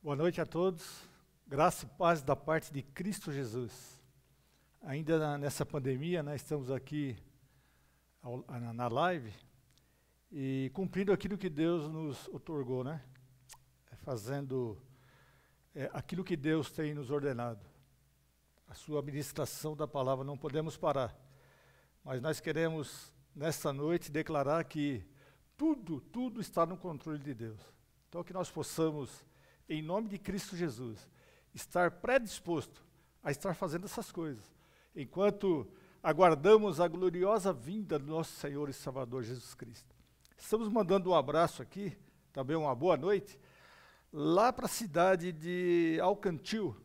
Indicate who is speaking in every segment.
Speaker 1: Boa noite a todos, graça e paz da parte de Cristo Jesus. Ainda nessa pandemia, nós estamos aqui na live e cumprindo aquilo que Deus nos outorgou, né? Fazendo aquilo que Deus tem nos ordenado. A sua administração da palavra, não podemos parar. Mas nós queremos, nesta noite, declarar que tudo está no controle de Deus. Então que nós possamos, em nome de Cristo Jesus, estar predisposto a estar fazendo essas coisas, enquanto aguardamos a gloriosa vinda do nosso Senhor e Salvador Jesus Cristo. Estamos mandando um abraço aqui, também uma boa noite, lá para a cidade de Alcantil,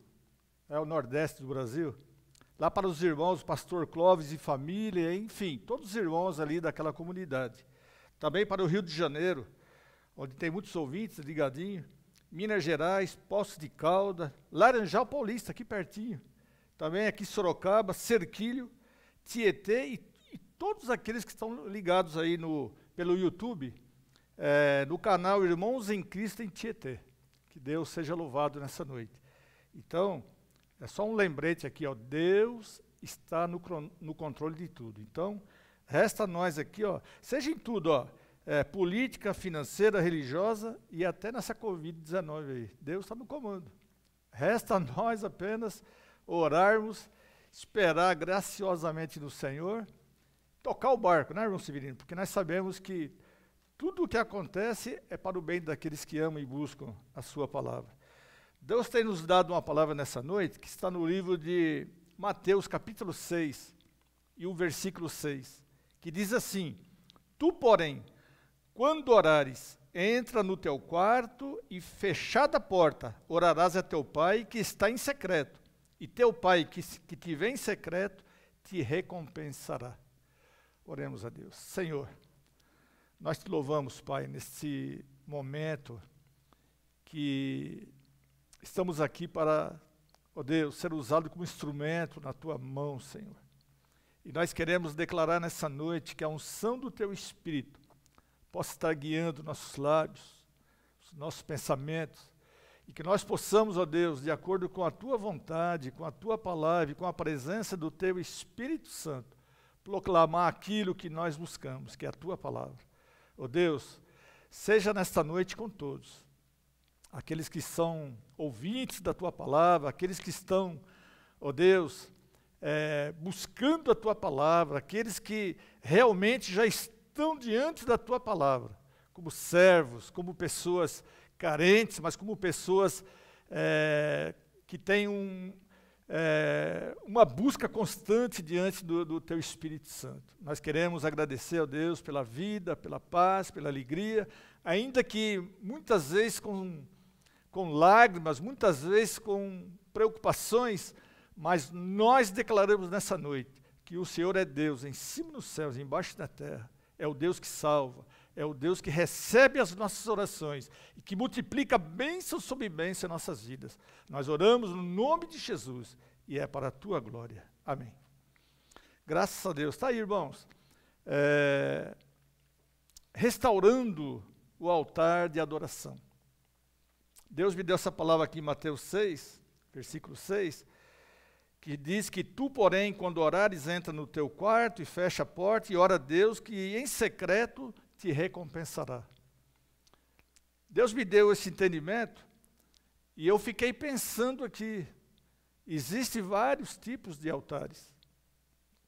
Speaker 1: o nordeste do Brasil, lá para os irmãos, pastor Clóvis e família, enfim, todos os irmãos ali daquela comunidade. Também para o Rio de Janeiro, onde tem muitos ouvintes ligadinhos, Minas Gerais, Poços de Caldas, Laranjal Paulista, aqui pertinho. Também aqui Sorocaba, Cerquilho, Tietê e todos aqueles que estão ligados aí pelo YouTube, no canal Irmãos em Cristo em Tietê. Que Deus seja louvado nessa noite. Então, é só um lembrete aqui, ó, Deus está no controle de tudo. Então, resta a nós aqui, ó, seja em tudo, ó, política, financeira, religiosa e até nessa Covid-19 aí. Deus está no comando. Resta a nós apenas orarmos, esperar graciosamente no Senhor, tocar o barco, né, irmão Severino? Porque nós sabemos que tudo o que acontece é para o bem daqueles que amam e buscam a sua palavra. Deus tem nos dado uma palavra nessa noite, que está no livro de Mateus, capítulo 6, e o versículo 6, que diz assim: Tu, porém, quando orares, entra no teu quarto e, fechada a porta, orarás a teu pai que está em secreto, e teu pai que te vê em secreto te recompensará. Oremos a Deus. Senhor, nós te louvamos, Pai, nesse momento que estamos aqui para, ó Deus, ser usado como instrumento na tua mão, Senhor. E nós queremos declarar nessa noite que a unção do teu Espírito possa estar guiando nossos lábios, os nossos pensamentos, e que nós possamos, ó Deus, de acordo com a tua vontade, com a tua palavra e com a presença do teu Espírito Santo, proclamar aquilo que nós buscamos, que é a tua palavra. Ó Deus, seja nesta noite com todos, aqueles que são ouvintes da tua palavra, aqueles que estão, ó Deus, buscando a tua palavra, aqueles que realmente já estão diante da tua palavra, como servos, como pessoas carentes, mas como pessoas que têm uma busca constante diante do teu Espírito Santo. Nós queremos agradecer a Deus pela vida, pela paz, pela alegria, ainda que muitas vezes com lágrimas, muitas vezes com preocupações, mas nós declaramos nessa noite que o Senhor é Deus em cima dos céus e embaixo da terra. É o Deus que salva, é o Deus que recebe as nossas orações e que multiplica bênção sobre bênção em nossas vidas. Nós oramos no nome de Jesus e é para a tua glória. Amém. Graças a Deus. Está aí, irmãos. Restaurando o altar de adoração. Deus me deu essa palavra aqui em Mateus 6, versículo 6, que diz que tu, porém, quando orares, entra no teu quarto e fecha a porta e ora a Deus, que em secreto te recompensará. Deus me deu esse entendimento e eu fiquei pensando aqui, existem vários tipos de altares,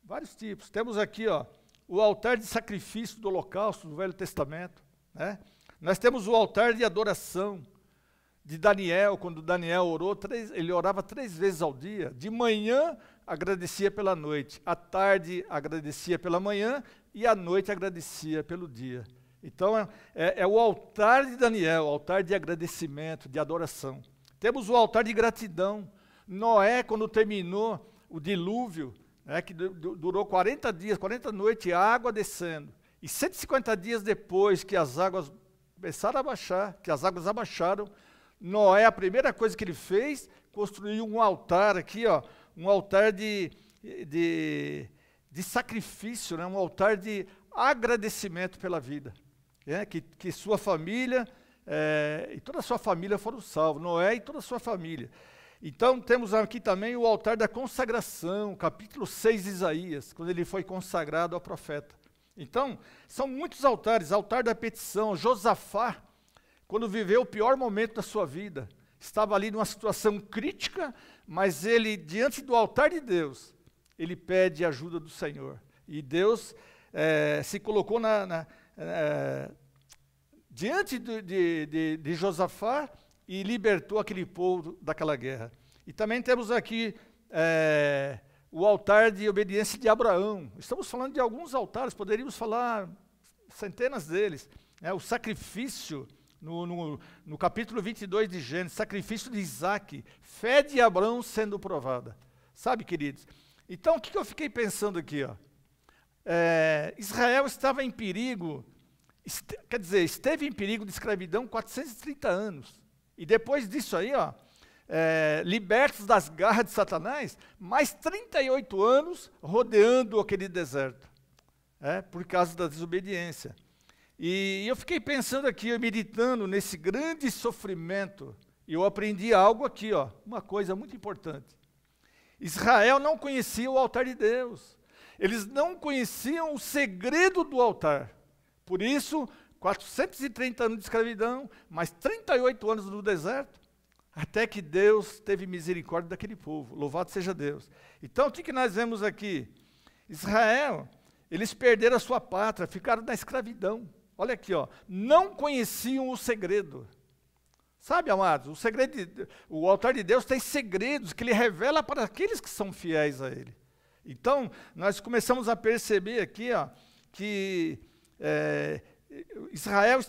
Speaker 1: vários tipos. Temos aqui, ó, o altar de sacrifício do holocausto do Velho Testamento, né? Nós temos o altar de adoração de Daniel, quando Daniel orou, ele orava 3 vezes ao dia. De manhã, agradecia pela noite. À tarde, agradecia pela manhã. E à noite, agradecia pelo dia. Então, é o altar de Daniel, o altar de agradecimento, de adoração. Temos o altar de gratidão. Noé, quando terminou o dilúvio, que durou 40 dias, 40 noites, água descendo. E 150 dias depois que as águas começaram a baixar, que as águas abaixaram, Noé, a primeira coisa que ele fez, construiu um altar aqui, ó, um altar de sacrifício, né, um altar de agradecimento pela vida. Que sua família e toda a sua família foram salvos, Noé e toda a sua família. Então temos aqui também o altar da consagração, capítulo 6 de Isaías, quando ele foi consagrado ao profeta. Então, são muitos altares, altar da petição. Josafá, quando viveu o pior momento da sua vida, estava ali numa situação crítica, mas ele, diante do altar de Deus, ele pede ajuda do Senhor. E Deus se colocou diante de Josafá e libertou aquele povo daquela guerra. E também temos aqui o altar de obediência de Abraão. Estamos falando de alguns altares, poderíamos falar centenas deles. O sacrifício, no capítulo 22 de Gênesis, sacrifício de Isaac, fé de Abraão sendo provada. Sabe, queridos? Então, o que eu fiquei pensando aqui? Israel estava em perigo, esteve em perigo de escravidão 430 anos. E depois disso aí, libertos das garras de Satanás, mais 38 anos rodeando aquele deserto, por causa da desobediência. E eu fiquei pensando aqui, meditando nesse grande sofrimento, e eu aprendi algo aqui, uma coisa muito importante. Israel não conhecia o altar de Deus, eles não conheciam o segredo do altar, por isso, 430 anos de escravidão, mais 38 anos no deserto, até que Deus teve misericórdia daquele povo. Louvado seja Deus. Então, o que nós vemos aqui? Israel, eles perderam a sua pátria, ficaram na escravidão. Olha aqui, não conheciam o segredo. Sabe, amados, o altar de Deus tem segredos que Ele revela para aqueles que são fiéis a Ele. Então, nós começamos a perceber aqui, que Israel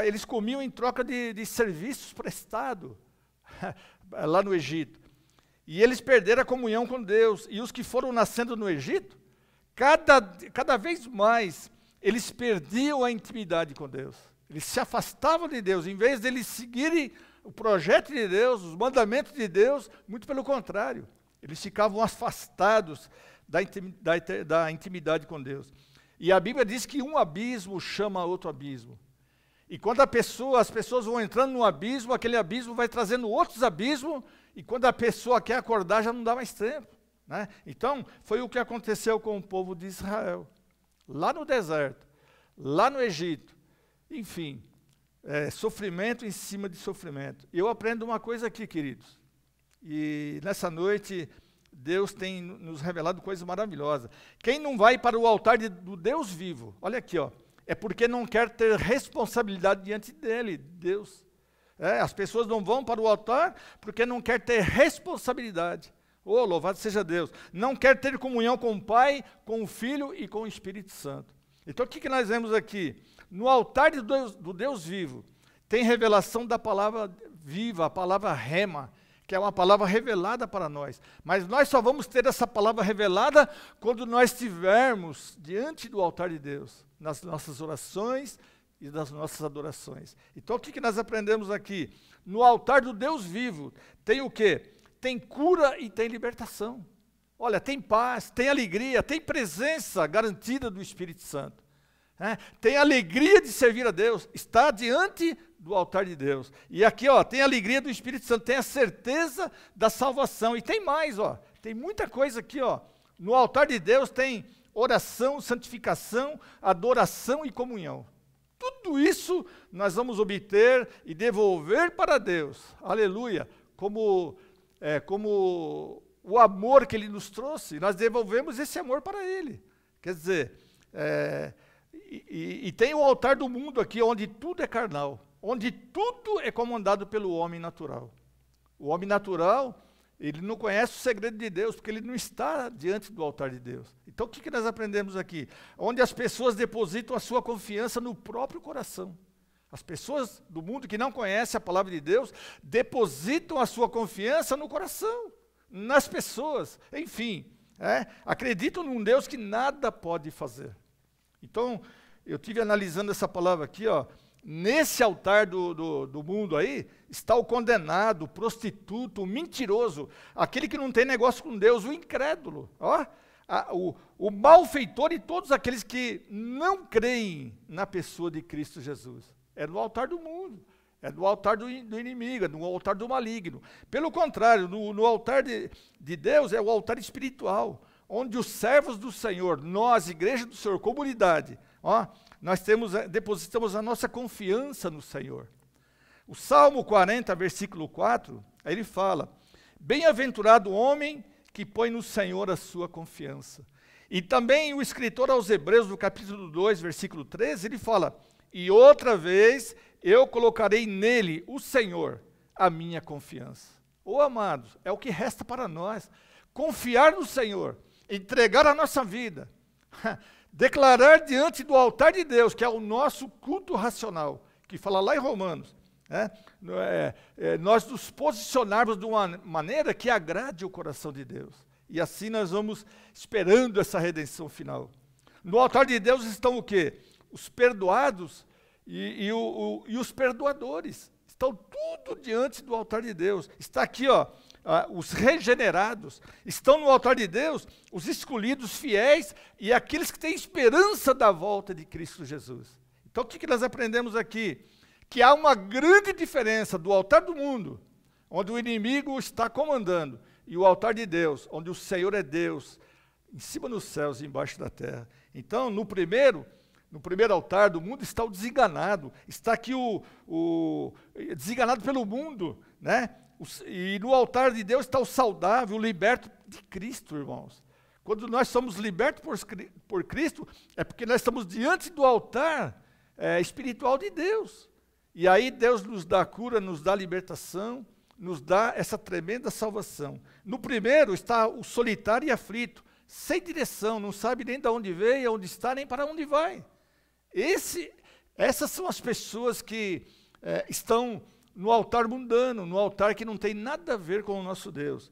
Speaker 1: eles comiam em troca de serviços prestados lá no Egito. E eles perderam a comunhão com Deus. E os que foram nascendo no Egito, cada vez mais, eles perdiam a intimidade com Deus. Eles se afastavam de Deus. Em vez de eles seguirem o projeto de Deus, os mandamentos de Deus, muito pelo contrário. Eles ficavam afastados da intimidade com Deus. E a Bíblia diz que um abismo chama outro abismo. E quando as pessoas vão entrando num abismo, aquele abismo vai trazendo outros abismos, e quando a pessoa quer acordar, já não dá mais tempo. Né? Então, foi o que aconteceu com o povo de Israel. Lá no deserto, lá no Egito, enfim, sofrimento em cima de sofrimento. Eu aprendo uma coisa aqui, queridos, e nessa noite Deus tem nos revelado coisas maravilhosas. Quem não vai para o altar do Deus vivo, olha aqui, é porque não quer ter responsabilidade diante dele, Deus. As pessoas não vão para o altar porque não quer ter responsabilidade. Oh, louvado seja Deus. Não quer ter comunhão com o Pai, com o Filho e com o Espírito Santo. Então, o que nós vemos aqui? No altar do Deus vivo, tem revelação da palavra viva, a palavra rema, que é uma palavra revelada para nós. Mas nós só vamos ter essa palavra revelada quando nós estivermos diante do altar de Deus, nas nossas orações e nas nossas adorações. Então, o que nós aprendemos aqui? No altar do Deus vivo, tem o quê? Tem cura e tem libertação. Olha, tem paz, tem alegria, tem presença garantida do Espírito Santo. Tem alegria de servir a Deus, está diante do altar de Deus. E aqui, tem a alegria do Espírito Santo, tem a certeza da salvação. E tem mais, tem muita coisa aqui, No altar de Deus tem oração, santificação, adoração e comunhão. Tudo isso nós vamos obter e devolver para Deus. Aleluia. Como o amor que Ele nos trouxe, nós devolvemos esse amor para Ele. Quer dizer, e tem o altar do mundo aqui, onde tudo é carnal, onde tudo é comandado pelo homem natural. O homem natural, ele não conhece o segredo de Deus, porque ele não está diante do altar de Deus. Então, o que nós aprendemos aqui? Onde as pessoas depositam a sua confiança no próprio coração. As pessoas do mundo que não conhecem a palavra de Deus, depositam a sua confiança no coração, nas pessoas, enfim, acreditam num Deus que nada pode fazer. Então, eu estive analisando essa palavra aqui, nesse altar do mundo aí, está o condenado, o prostituto, o mentiroso, aquele que não tem negócio com Deus, o incrédulo, o malfeitor e todos aqueles que não creem na pessoa de Cristo Jesus. É no altar do mundo. é do altar do inimigo, é do altar do maligno. Pelo contrário, no altar de Deus é o altar espiritual, onde os servos do Senhor, nós, igreja do Senhor, comunidade, nós depositamos a nossa confiança no Senhor. O Salmo 40, versículo 4, aí ele fala: bem-aventurado o homem que põe no Senhor a sua confiança. E também o escritor aos Hebreus, no capítulo 2, versículo 13, ele fala: e outra vez eu colocarei nele, o Senhor, a minha confiança. Ô amados, é o que resta para nós, confiar no Senhor, entregar a nossa vida, declarar diante do altar de Deus, que é o nosso culto racional, que fala lá em Romanos, nós nos posicionarmos de uma maneira que agrade o coração de Deus. E assim nós vamos esperando essa redenção final. No altar de Deus estão o quê? Os perdoados e os perdoadores. Estão tudo diante do altar de Deus. Está aqui, os regenerados. Estão no altar de Deus os escolhidos fiéis e aqueles que têm esperança da volta de Cristo Jesus. Então o que nós aprendemos aqui? Que há uma grande diferença do altar do mundo, onde o inimigo está comandando, e o altar de Deus, onde o Senhor é Deus, em cima dos céus e embaixo da terra. Então, no primeiro altar do mundo está o desenganado, está aqui o desenganado pelo mundo, né? E no altar de Deus está o saudável, o liberto de Cristo, irmãos. Quando nós somos libertos por Cristo, é porque nós estamos diante do altar espiritual de Deus. E aí Deus nos dá cura, nos dá libertação, nos dá essa tremenda salvação. No primeiro está o solitário e aflito, sem direção, não sabe nem de onde veio, onde está, nem para onde vai. Essas são as pessoas que estão no altar mundano, no altar que não tem nada a ver com o nosso Deus.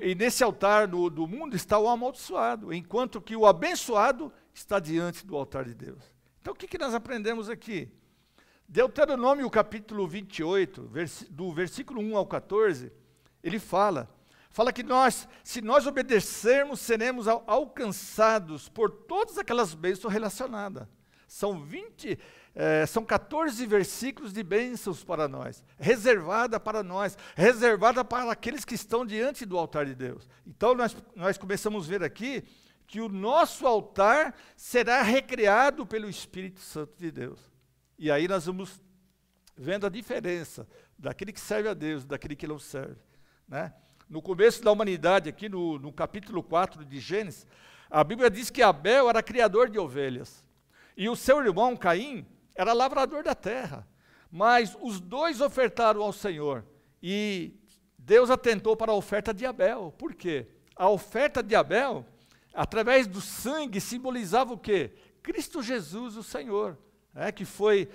Speaker 1: E nesse altar do mundo está o amaldiçoado, enquanto que o abençoado está diante do altar de Deus. Então o que nós aprendemos aqui? Deuteronômio capítulo 28, do versículo 1 ao 14, ele fala que se nós obedecermos, seremos alcançados por todas aquelas bênçãos relacionadas. São 14 versículos de bênçãos para nós, reservada para nós, reservada para aqueles que estão diante do altar de Deus. Então nós começamos a ver aqui que o nosso altar será recriado pelo Espírito Santo de Deus. E aí nós vamos vendo a diferença daquele que serve a Deus e daquele que não serve, né? No começo da humanidade, aqui no capítulo 4 de Gênesis, a Bíblia diz que Abel era criador de ovelhas, e o seu irmão Caim era lavrador da terra. Mas os dois ofertaram ao Senhor, e Deus atentou para a oferta de Abel. Por quê? A oferta de Abel, através do sangue, simbolizava o quê? Cristo Jesus, o Senhor, que foi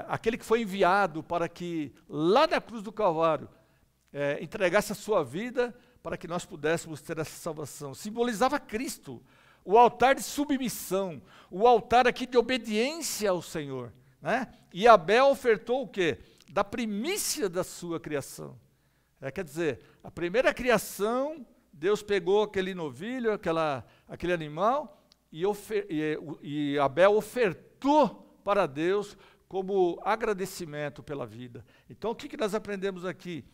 Speaker 1: aquele que foi enviado para que, lá na cruz do Calvário, entregasse a sua vida para que nós pudéssemos ter essa salvação. Simbolizava Cristo, o altar de submissão, o altar aqui de obediência ao Senhor, né? E Abel ofertou o quê? Da primícia da sua criação. Quer dizer, a primeira criação, Deus pegou aquele novilho, aquele animal, e Abel ofertou para Deus como agradecimento pela vida. Então, o que nós aprendemos aqui?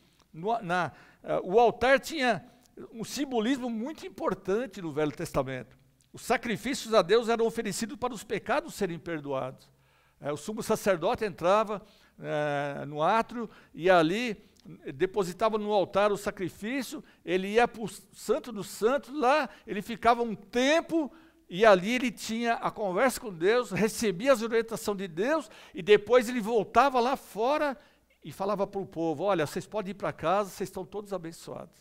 Speaker 1: O altar tinha um simbolismo muito importante no Velho Testamento. Os sacrifícios a Deus eram oferecidos para os pecados serem perdoados. O sumo sacerdote entrava no átrio e ali depositava no altar o sacrifício, ele ia para o Santo dos Santos, lá ele ficava um tempo e ali ele tinha a conversa com Deus, recebia as orientações de Deus e depois ele voltava lá fora e falava para o povo: olha, vocês podem ir para casa, vocês estão todos abençoados,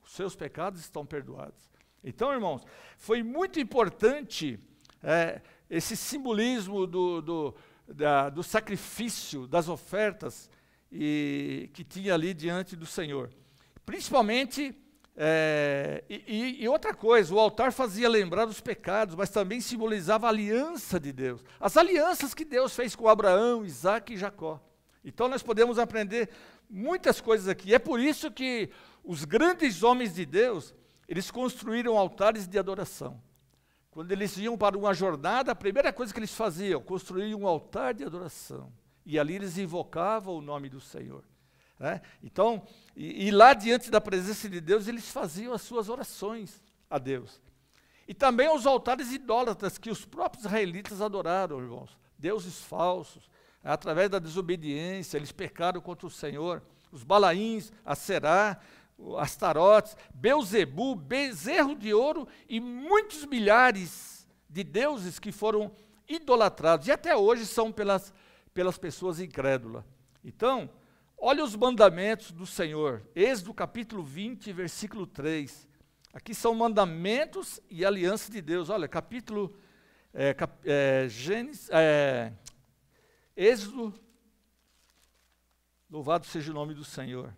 Speaker 1: os seus pecados estão perdoados. Então, irmãos, foi muito importante esse simbolismo do sacrifício, das ofertas que tinha ali diante do Senhor. Principalmente, e outra coisa, o altar fazia lembrar os pecados, mas também simbolizava a aliança de Deus. As alianças que Deus fez com Abraão, Isaque e Jacó. Então nós podemos aprender muitas coisas aqui. É por isso que os grandes homens de Deus, eles construíram altares de adoração. quando eles iam para uma jornada, a primeira coisa que eles faziam, construíam um altar de adoração. E ali eles invocavam o nome do Senhor. Né? Então, e lá diante da presença de Deus, eles faziam as suas orações a Deus. E também os altares idólatras que os próprios israelitas adoraram, irmãos. Deuses falsos, através da desobediência, eles pecaram contra o Senhor. Os Balaíns, Aserá, Astarotes, Beuzebu, bezerro de ouro e muitos milhares de deuses que foram idolatrados. E até hoje são pelas pessoas incrédulas. Então, olha os mandamentos do Senhor. Êxodo capítulo 20, versículo 3. Aqui são mandamentos e aliança de Deus. Olha, Êxodo, louvado seja o nome do Senhor.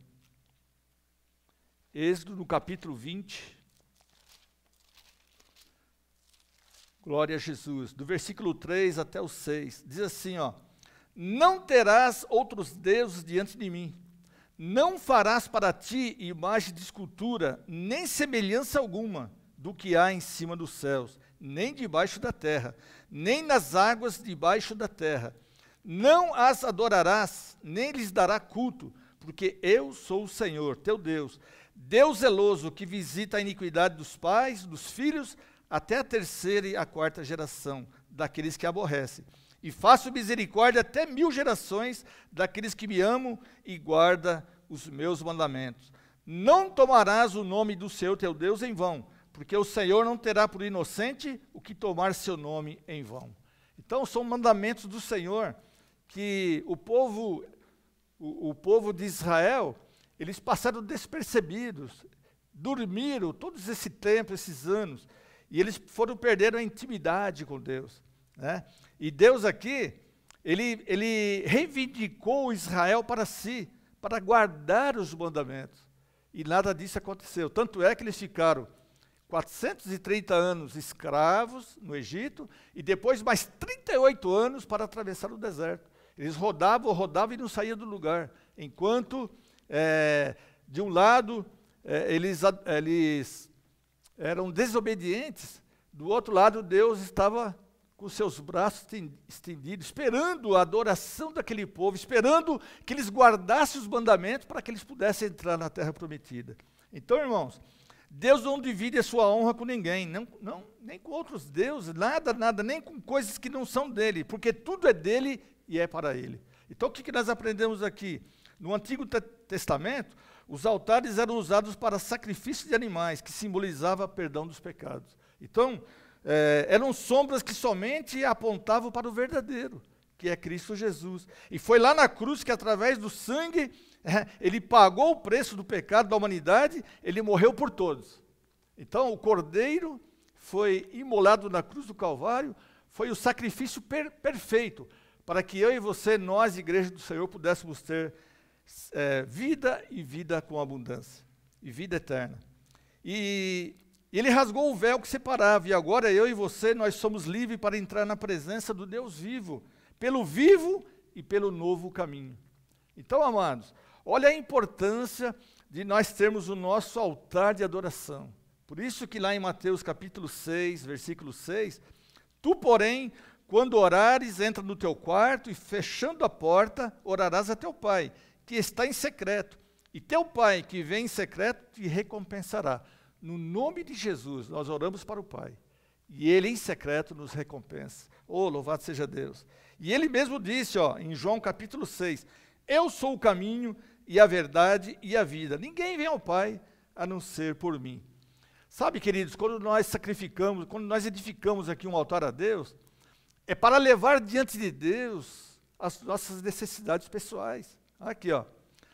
Speaker 1: Êxodo no capítulo 20. Glória a Jesus. Do versículo 3 até o 6. Diz assim, ó. Não terás outros deuses diante de mim. Não farás para ti imagem de escultura, nem semelhança alguma do que há em cima dos céus, nem debaixo da terra, nem nas águas debaixo da terra. Não as adorarás, nem lhes dará culto, porque eu sou o Senhor, teu Deus, Deus zeloso, que visita a iniquidade dos pais, dos filhos, até a terceira e a quarta geração, daqueles que aborrecem. E faço misericórdia até 1000 gerações daqueles que me amam e guardam os meus mandamentos. Não tomarás o nome do Senhor teu Deus em vão, porque o Senhor não terá por inocente o que tomar seu nome em vão. Então são mandamentos do Senhor que o povo de Israel, eles passaram despercebidos, dormiram todos esse tempo, esses anos, e eles perderam a intimidade com Deus, né? E Deus aqui, ele reivindicou Israel para si, para guardar os mandamentos. E nada disso aconteceu. Tanto é que eles ficaram 430 anos escravos no Egito, e depois mais 38 anos para atravessar o deserto. Eles rodavam e não saíam do lugar. Enquanto, de um lado, eles eram desobedientes, do outro lado, Deus estava com seus braços estendidos, esperando a adoração daquele povo, esperando que eles guardassem os mandamentos para que eles pudessem entrar na terra prometida. Então, irmãos, Deus não divide a sua honra com ninguém, nem com outros deuses, nada, nem com coisas que não são dele, porque tudo é dele e é para ele. Então, o que nós aprendemos aqui? No Antigo Testamento, os altares eram usados para sacrifício de animais, que simbolizava a perdão dos pecados. Então, eram sombras que somente apontavam para o verdadeiro, que é Cristo Jesus. E foi lá na cruz que, através do sangue, ele pagou o preço do pecado da humanidade, ele morreu por todos. Então, o Cordeiro foi imolado na cruz do Calvário, foi o sacrifício perfeito, para que eu e você, nós, Igreja do Senhor, pudéssemos ter vida e vida com abundância, e vida eterna. E ele rasgou o véu que separava, e agora eu e você, nós somos livres para entrar na presença do Deus vivo e pelo novo caminho. Então, amados, olha a importância de nós termos o nosso altar de adoração. Por isso que lá em Mateus capítulo 6, versículo 6, tu, porém, quando orares, entra no teu quarto e, fechando a porta, orarás a teu Pai, que está em secreto. E teu Pai, que vem em secreto, te recompensará. No nome de Jesus, nós oramos para o Pai. E Ele, em secreto, nos recompensa. Oh, louvado seja Deus. E Ele mesmo disse, em João capítulo 6, eu sou o caminho e a verdade e a vida. Ninguém vem ao Pai a não ser por mim. Sabe, queridos, quando nós sacrificamos, quando nós edificamos aqui um altar a Deus, é para levar diante de Deus as nossas necessidades pessoais. Aqui,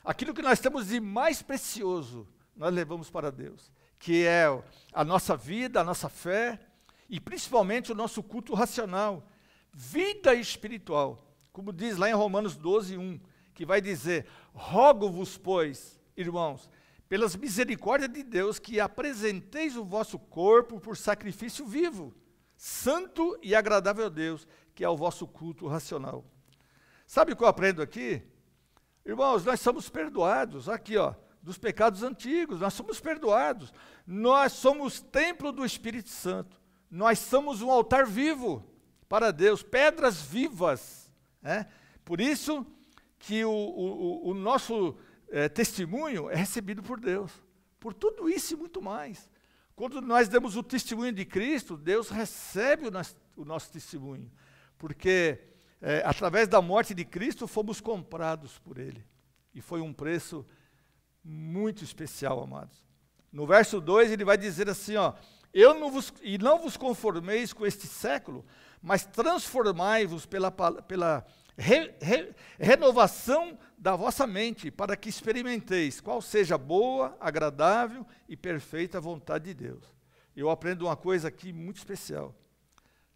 Speaker 1: aquilo que nós temos de mais precioso, nós levamos para Deus, que é a nossa vida, a nossa fé, e principalmente o nosso culto racional, vida espiritual, como diz lá em Romanos 12, 1, que vai dizer, rogo-vos, pois, irmãos, pelas misericórdias de Deus, que apresenteis o vosso corpo por sacrifício vivo, santo e agradável a Deus, que é o vosso culto racional. Sabe o que eu aprendo aqui? Irmãos, nós somos perdoados, aqui dos pecados antigos, nós somos perdoados, nós somos templo do Espírito Santo, nós somos um altar vivo para Deus, pedras vivas. Por isso que o nosso testemunho é recebido por Deus. Por tudo isso e muito mais. Quando nós damos o testemunho de Cristo, Deus recebe o nosso testemunho. Porque através da morte de Cristo fomos comprados por Ele. E foi um preço muito especial, amados. No verso 2 ele vai dizer assim, ó, não vos conformeis com este século, mas transformai-vos pela renovação da vossa mente, para que experimenteis qual seja a boa, agradável e perfeita vontade de Deus. Eu aprendo uma coisa aqui muito especial.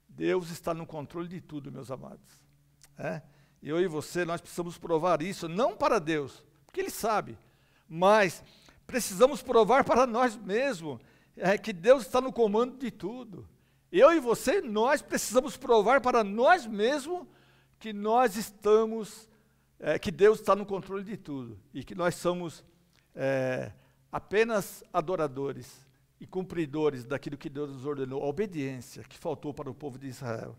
Speaker 1: Deus está no controle de tudo, meus amados. Eu e você, nós precisamos provar isso, não para Deus, porque Ele sabe, mas precisamos provar para nós mesmos que Deus está no comando de tudo. Eu e você, nós precisamos provar para nós mesmos que nós estamos, que Deus está no controle de tudo e que nós somos apenas adoradores e cumpridores daquilo que Deus nos ordenou, a obediência que faltou para o povo de Israel.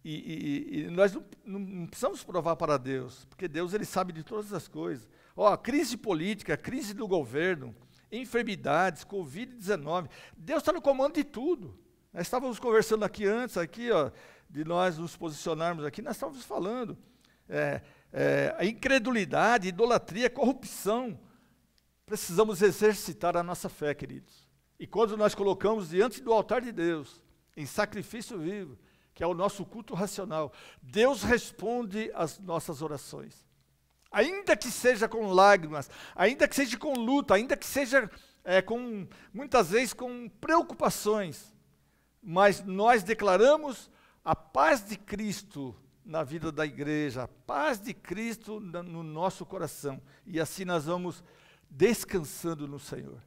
Speaker 1: E nós não precisamos provar para Deus, porque Deus ele sabe de todas as coisas. Crise política, crise do governo, enfermidades, Covid-19, Deus está no comando de tudo. Nós estávamos conversando aqui antes, de nós nos posicionarmos aqui, nós estávamos falando, a incredulidade, idolatria, corrupção, precisamos exercitar a nossa fé, queridos. E quando nós colocamos diante do altar de Deus, em sacrifício vivo, que é o nosso culto racional, Deus responde às nossas orações. Ainda que seja com lágrimas, ainda que seja com luta, ainda que seja muitas vezes com preocupações, mas nós declaramos a paz de Cristo na vida da igreja, a paz de Cristo no nosso coração, e assim nós vamos descansando no Senhor.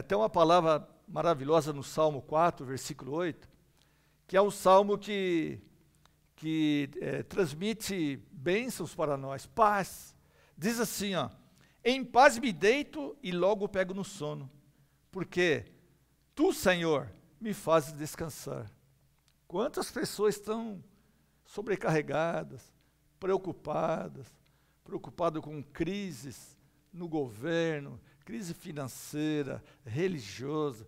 Speaker 1: Tem uma palavra maravilhosa no Salmo 4, versículo 8, que é um salmo que transmite bênçãos para nós, paz. Diz assim, em paz me deito e logo pego no sono, porque Tu, Senhor, me fazes descansar. Quantas pessoas estão sobrecarregadas, preocupadas com crises no governo, crise financeira, religiosa,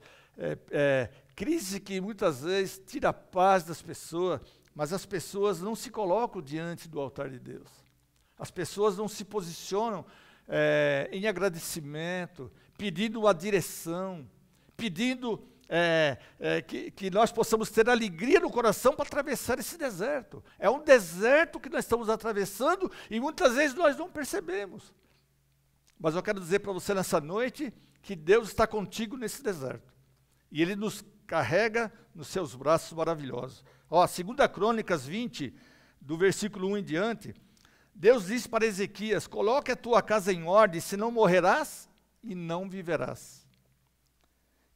Speaker 1: crise que muitas vezes tira a paz das pessoas, mas as pessoas não se colocam diante do altar de Deus. As pessoas não se posicionam em agradecimento, pedindo uma direção, pedindo que nós possamos ter alegria no coração para atravessar esse deserto. É um deserto que nós estamos atravessando e muitas vezes nós não percebemos. Mas eu quero dizer para você nessa noite que Deus está contigo nesse deserto. E Ele nos carrega nos seus braços maravilhosos. 2 Crônicas 20, do versículo 1 em diante, Deus diz para Ezequias, coloque a tua casa em ordem, senão morrerás e não viverás.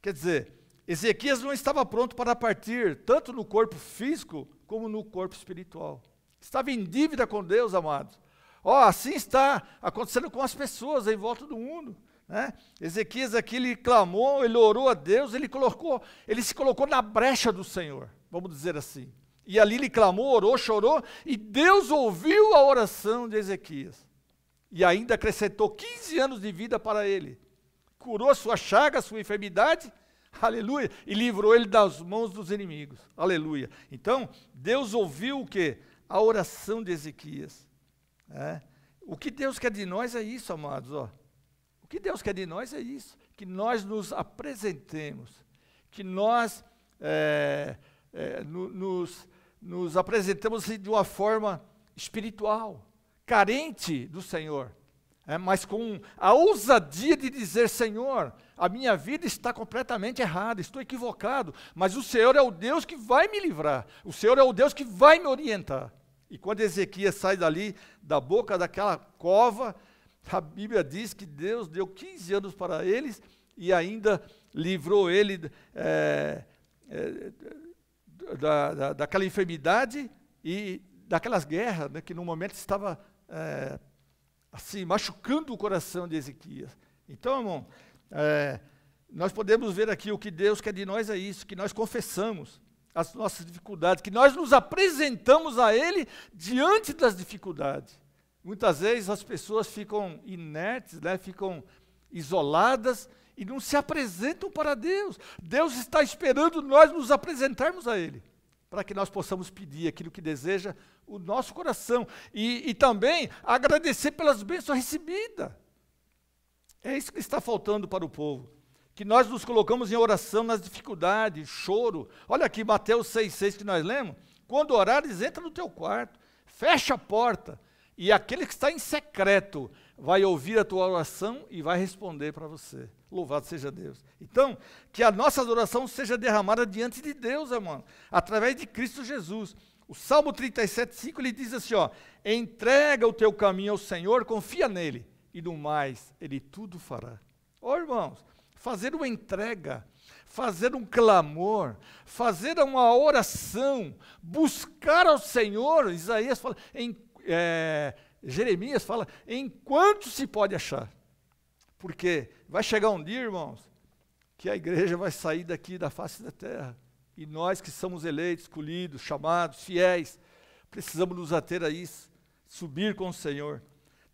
Speaker 1: Quer dizer, Ezequias não estava pronto para partir, tanto no corpo físico, como no corpo espiritual. Estava em dívida com Deus, amados. Assim está acontecendo com as pessoas em volta do mundo. Ezequias aqui, ele clamou, ele orou a Deus, ele se colocou na brecha do Senhor, vamos dizer assim. E ali ele clamou, orou, chorou, e Deus ouviu a oração de Ezequias. E ainda acrescentou 15 anos de vida para ele. Curou a sua chaga, a sua enfermidade, aleluia, e livrou ele das mãos dos inimigos, aleluia. Então, Deus ouviu o quê? A oração de Ezequias. O que Deus quer de nós é isso, amados, O que Deus quer de nós é isso, que nós nos apresentemos, que nós nos apresentemos de uma forma espiritual, carente do Senhor, mas com a ousadia de dizer, Senhor, a minha vida está completamente errada, estou equivocado, mas o Senhor é o Deus que vai me livrar, o Senhor é o Deus que vai me orientar. E quando Ezequias sai dali, da boca daquela cova, a Bíblia diz que Deus deu 15 anos para eles e ainda livrou ele daquela enfermidade e daquelas guerras, que no momento estava assim, machucando o coração de Ezequias. Então, irmão, nós podemos ver aqui o que Deus quer de nós é isso, que nós confessamos as nossas dificuldades, que nós nos apresentamos a Ele diante das dificuldades. Muitas vezes as pessoas ficam inertes, né, ficam isoladas e não se apresentam para Deus. Deus está esperando nós nos apresentarmos a Ele, para que nós possamos pedir aquilo que deseja o nosso coração e também agradecer pelas bênçãos recebidas. É isso que está faltando para o povo, que nós nos colocamos em oração nas dificuldades, choro. Olha aqui Mateus 6,6 que nós lemos: quando orares, entra no teu quarto, fecha a porta, e aquele que está em secreto vai ouvir a tua oração e vai responder para você. Louvado seja Deus. Então, que a nossa adoração seja derramada diante de Deus, irmão, através de Cristo Jesus. O Salmo 37,5 ele diz assim, ó: entrega o teu caminho ao Senhor, confia nele, e no mais ele tudo fará. Ó irmãos, fazer uma entrega, fazer um clamor, fazer uma oração, buscar ao Senhor. Isaías fala, Jeremias fala, enquanto se pode achar. Porque vai chegar um dia, irmãos, que a igreja vai sair daqui da face da terra. E nós que somos eleitos, escolhidos, chamados, fiéis, precisamos nos ater a isso, subir com o Senhor.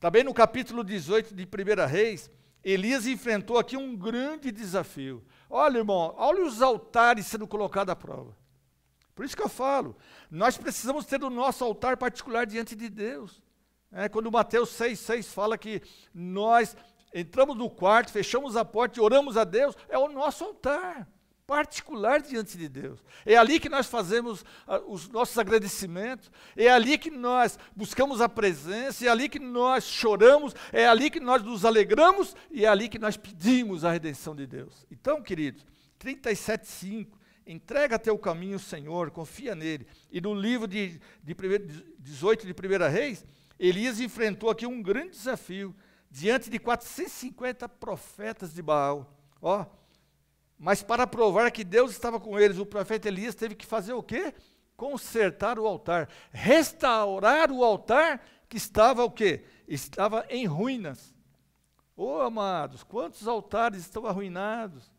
Speaker 1: Também no capítulo 18 de 1 Reis, Elias enfrentou aqui um grande desafio. Olha, irmão, olha os altares sendo colocados à prova. Por isso que eu falo, nós precisamos ter o nosso altar particular diante de Deus. Quando Mateus 6,6 fala que nós entramos no quarto, fechamos a porta e oramos a Deus, é o nosso altar particular diante de Deus. É ali que nós fazemos os nossos agradecimentos, é ali que nós buscamos a presença, é ali que nós choramos, é ali que nós nos alegramos e é ali que nós pedimos a redenção de Deus. Então, queridos, 37,5, entrega teu caminho ao Senhor, confia nele. E no livro de 18 de 1 Reis, Elias enfrentou aqui um grande desafio, diante de 450 profetas de Baal. Mas para provar que Deus estava com eles, o profeta Elias teve que fazer o quê? Consertar o altar, restaurar o altar que estava o quê? Estava em ruínas. Amados, quantos altares estão arruinados?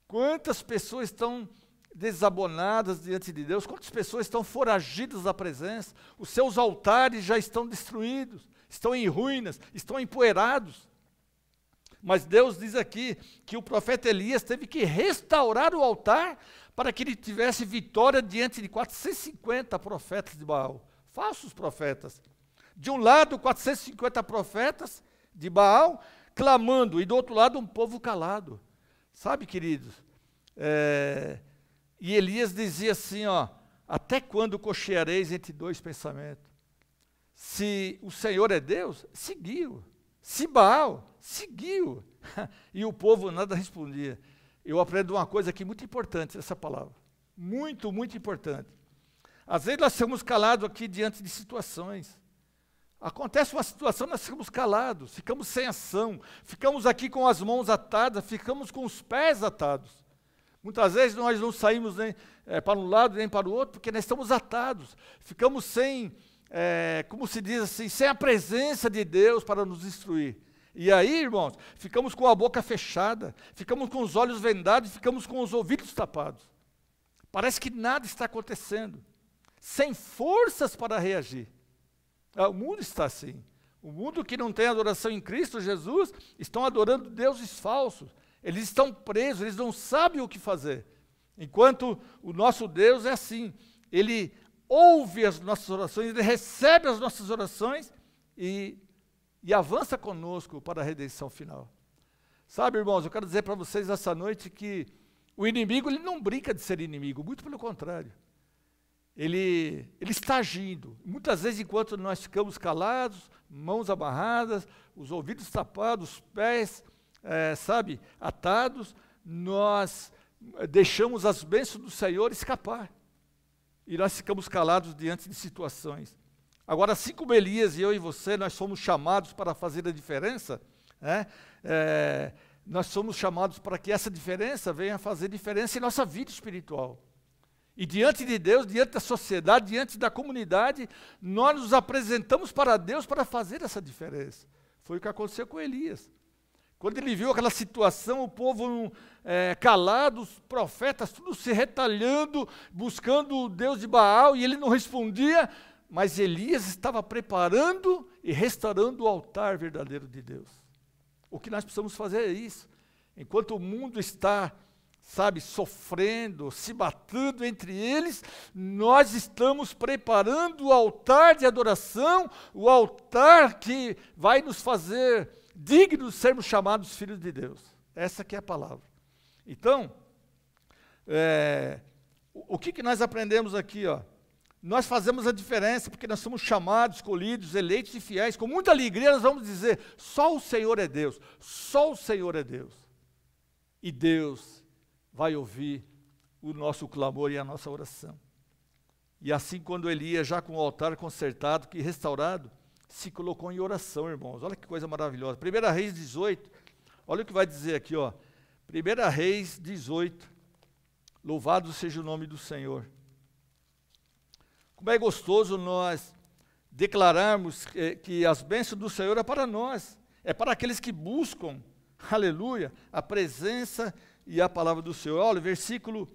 Speaker 1: Quantas pessoas estão desabonadas diante de Deus? Quantas pessoas estão foragidas da presença? Os seus altares já estão destruídos, estão em ruínas, estão empoeirados. Mas Deus diz aqui que o profeta Elias teve que restaurar o altar para que ele tivesse vitória diante de 450 profetas de Baal, falsos profetas. De um lado, 450 profetas de Baal clamando, e do outro lado, um povo calado. Sabe, queridos? E Elias dizia assim, até quando cocheareis entre dois pensamentos? Se o Senhor é Deus, seguiu. Se Baal, seguiu. E o povo nada respondia. Eu aprendo uma coisa aqui muito importante, essa palavra. Muito, muito importante. Às vezes nós somos calados aqui diante de situações. Acontece uma situação, nós ficamos calados, ficamos sem ação, ficamos aqui com as mãos atadas, ficamos com os pés atados. Muitas vezes nós não saímos nem para um lado nem para o outro, porque nós estamos atados. Ficamos sem, como se diz assim, sem a presença de Deus para nos instruir. E aí, irmãos, ficamos com a boca fechada, ficamos com os olhos vendados, ficamos com os ouvidos tapados. Parece que nada está acontecendo, sem forças para reagir. O mundo está assim. O mundo que não tem adoração em Cristo Jesus, estão adorando deuses falsos. Eles estão presos, eles não sabem o que fazer. Enquanto o nosso Deus é assim, Ele ouve as nossas orações, Ele recebe as nossas orações e avança conosco para a redenção final. Sabe, irmãos, eu quero dizer para vocês essa noite que o inimigo ele não brinca de ser inimigo, muito pelo contrário. Ele está agindo. Muitas vezes, enquanto nós ficamos calados, mãos amarradas, os ouvidos tapados, os pés, atados, nós deixamos as bênçãos do Senhor escapar. E nós ficamos calados diante de situações. Agora, assim como Elias e eu e você, nós somos chamados para fazer a diferença, nós somos chamados para que essa diferença venha fazer diferença em nossa vida espiritual. E diante de Deus, diante da sociedade, diante da comunidade, nós nos apresentamos para Deus para fazer essa diferença. Foi o que aconteceu com Elias. Quando ele viu aquela situação, o povo calado, os profetas tudo se retalhando, buscando o Deus de Baal, e ele não respondia, mas Elias estava preparando e restaurando o altar verdadeiro de Deus. O que nós precisamos fazer é isso. Enquanto o mundo está, sofrendo, se batendo entre eles, nós estamos preparando o altar de adoração, o altar que vai nos fazer dignos de sermos chamados filhos de Deus. Essa que é a palavra. Então, o que nós aprendemos aqui? Nós fazemos a diferença porque nós somos chamados, escolhidos, eleitos e fiéis. Com muita alegria nós vamos dizer, só o Senhor é Deus, só o Senhor é Deus. E Deus vai ouvir o nosso clamor e a nossa oração. E assim, quando Elias, já com o altar consertado e restaurado, se colocou em oração, irmãos. Olha que coisa maravilhosa. 1 Reis 18, olha o que vai dizer aqui, 1 Reis 18, louvado seja o nome do Senhor. Como é gostoso nós declararmos que as bênçãos do Senhor é para nós, é para aqueles que buscam, aleluia, a presença e a palavra do Senhor. Olha, versículo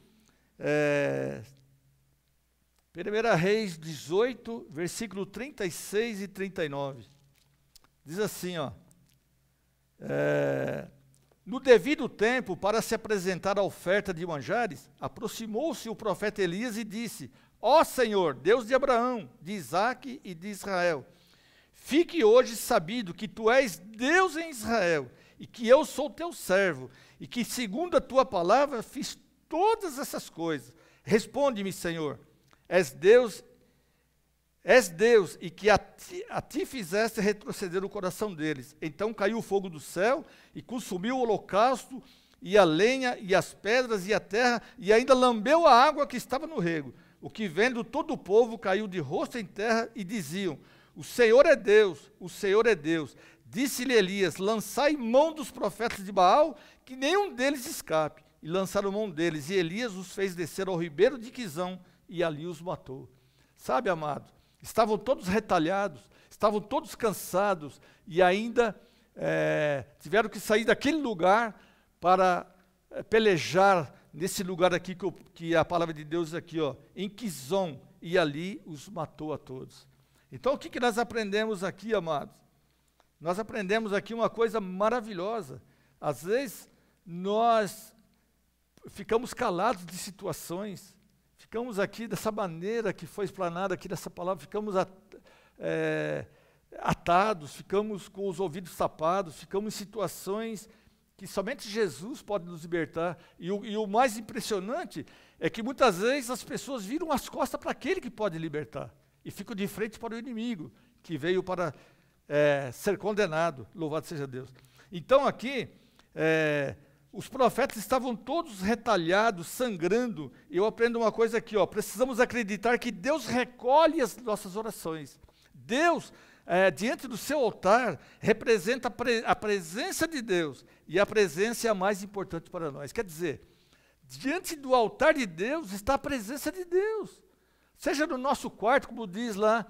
Speaker 1: 1 Reis 18, versículo 36 e 39. Diz assim, no devido tempo, para se apresentar a oferta de manjares, aproximou-se o profeta Elias e disse, ó Senhor, Deus de Abraão, de Isaque e de Israel, fique hoje sabido que tu és Deus em Israel, e que eu sou teu servo, e que segundo a tua palavra fiz todas essas coisas. Responde-me, Senhor, és Deus, e que a ti fizeste retroceder o coração deles. Então caiu o fogo do céu, e consumiu o holocausto, e a lenha, e as pedras, e a terra, e ainda lambeu a água que estava no rego. O que vendo todo o povo caiu de rosto em terra, e diziam, o Senhor é Deus, o Senhor é Deus. Disse-lhe Elias, lançai mão dos profetas de Baal, que nenhum deles escape. E lançaram mão deles, e Elias os fez descer ao ribeiro de Quizão, e ali os matou. Sabe, amado, estavam todos retalhados, estavam todos cansados, e ainda tiveram que sair daquele lugar para pelejar nesse lugar aqui, que a palavra de Deus aqui, em Quizon, e ali os matou a todos. Então, o que nós aprendemos aqui, amados? Nós aprendemos aqui uma coisa maravilhosa. Às vezes, nós ficamos calados de situações, ficamos aqui dessa maneira que foi explanada aqui dessa palavra, ficamos atados, ficamos com os ouvidos tapados, ficamos em situações que somente Jesus pode nos libertar. E o mais impressionante é que muitas vezes as pessoas viram as costas para aquele que pode libertar e ficam de frente para o inimigo, que veio para ser condenado. Louvado seja Deus. Então aqui, os profetas estavam todos retalhados, sangrando. E eu aprendo uma coisa aqui, precisamos acreditar que Deus recolhe as nossas orações. Deus, diante do seu altar, representa a presença de Deus, e a presença é a mais importante para nós. Quer dizer, diante do altar de Deus está a presença de Deus, seja no nosso quarto, como diz lá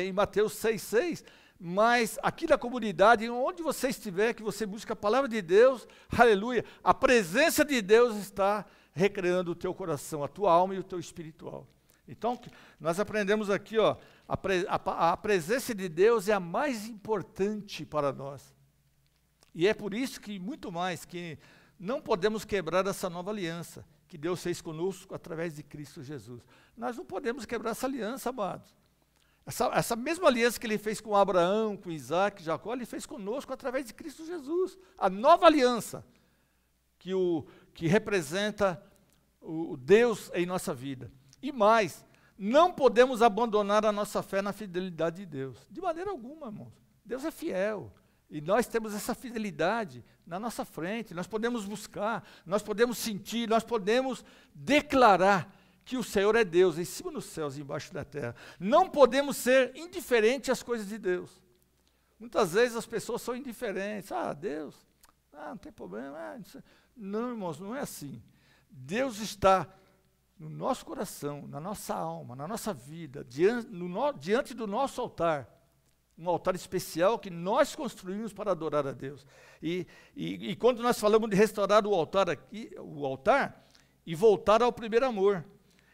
Speaker 1: em Mateus 6,6, mas aqui na comunidade, onde você estiver, que você busca a palavra de Deus, aleluia, a presença de Deus está recreando o teu coração, a tua alma e o teu espiritual. Então, nós aprendemos aqui, a presença de Deus é a mais importante para nós. E é por isso que, muito mais, que não podemos quebrar essa nova aliança que Deus fez conosco através de Cristo Jesus. Nós não podemos quebrar essa aliança, amados. Essa mesma aliança que Ele fez com Abraão, com Isaac, Jacó, Ele fez conosco através de Cristo Jesus. A nova aliança que representa o Deus em nossa vida. E mais, não podemos abandonar a nossa fé na fidelidade de Deus. De maneira alguma, irmãos. Deus é fiel. E nós temos essa fidelidade na nossa frente. Nós podemos buscar, nós podemos sentir, nós podemos declarar que o Senhor é Deus, em cima dos céus e embaixo da terra. Não podemos ser indiferentes às coisas de Deus. Muitas vezes as pessoas são indiferentes. Deus, não tem problema. Não, irmãos, não é assim. Deus está no nosso coração, na nossa alma, na nossa vida, diante do nosso altar. um altar especial que nós construímos para adorar a Deus. E quando nós falamos de restaurar o altar aqui, o altar, e voltar ao primeiro amor,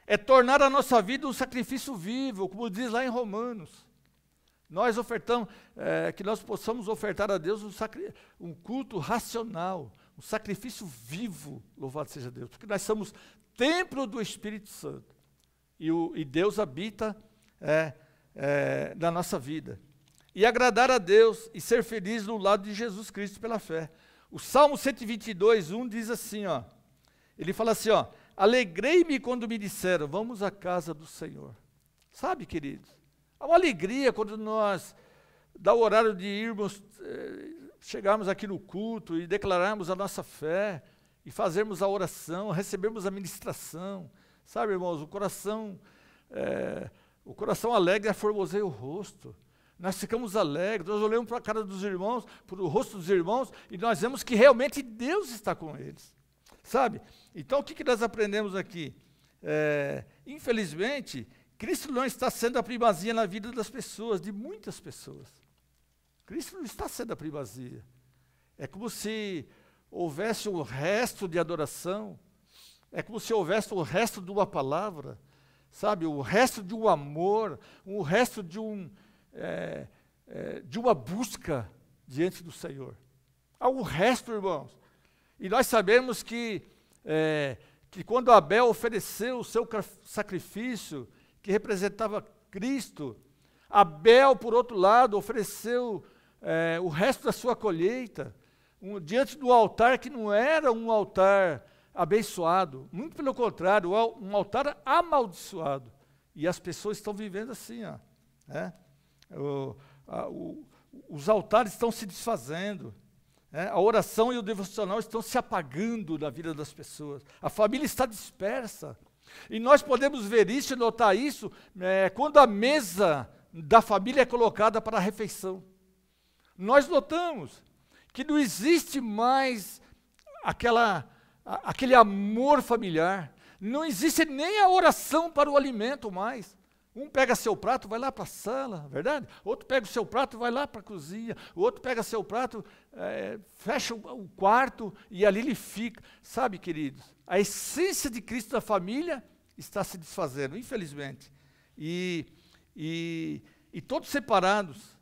Speaker 1: é tornar a nossa vida um sacrifício vivo, como diz lá em Romanos. Nós ofertamos, que nós possamos ofertar a Deus um culto racional, um sacrifício vivo, louvado seja Deus, porque nós somos templo do Espírito Santo, e Deus habita na nossa vida. E agradar a Deus e ser feliz no lado de Jesus Cristo pela fé. O Salmo 122:1 diz assim, ó, ele fala assim, ó, alegrei-me quando me disseram, vamos à casa do Senhor. Sabe, queridos, há uma alegria quando nós, dá o horário de irmos, chegarmos aqui no culto e declararmos a nossa fé, e fazermos a oração, recebermos a ministração. Sabe, irmãos, o coração alegre aformoseia o rosto. Nós ficamos alegres, nós olhamos para a cara dos irmãos, para o rosto dos irmãos, e nós vemos que realmente Deus está com eles. Sabe? Então, o que nós aprendemos aqui? Infelizmente, Cristo não está sendo a primazia na vida das pessoas, de muitas pessoas. Cristo não está sendo a primazia. É como se houvesse um resto de adoração, é como se houvesse um resto de uma palavra, sabe? O resto de um amor, o resto de uma busca diante do Senhor. Há um resto, irmãos. E nós sabemos que quando Abel ofereceu o seu sacrifício, que representava Cristo, Abel, por outro lado, ofereceu o resto da sua colheita, diante do altar que não era um altar abençoado, muito pelo contrário, um altar amaldiçoado. E as pessoas estão vivendo assim, ó, os altares estão se desfazendo, a oração e o devocional estão se apagando na vida das pessoas, a família está dispersa, e nós podemos ver isso e notar isso quando a mesa da família é colocada para a refeição. Nós notamos que não existe mais aquele amor familiar, não existe nem a oração para o alimento mais. Um pega seu prato, vai lá para a sala, verdade? Outro pega o seu prato, vai lá para a cozinha. O outro pega seu prato, fecha o quarto e ali ele fica. Sabe, queridos, a essência de Cristo da família está se desfazendo, infelizmente. E todos separados,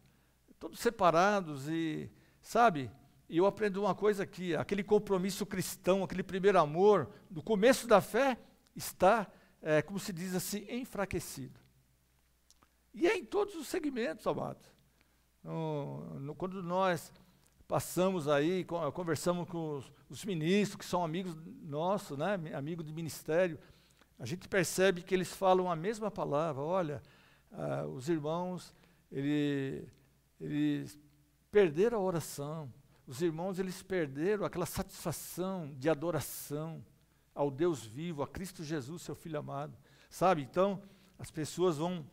Speaker 1: e, sabe, e eu aprendo uma coisa aqui, aquele compromisso cristão, aquele primeiro amor, do começo da fé, está, como se diz assim, enfraquecido. E é em todos os segmentos, amados. Quando nós passamos aí, conversamos com os ministros, que são amigos nossos, né, amigos de ministério, a gente percebe que eles falam a mesma palavra. Olha, os irmãos, eles perderam a oração. Os irmãos, eles perderam aquela satisfação de adoração ao Deus vivo, a Cristo Jesus, seu Filho amado. Sabe, então, as pessoas vão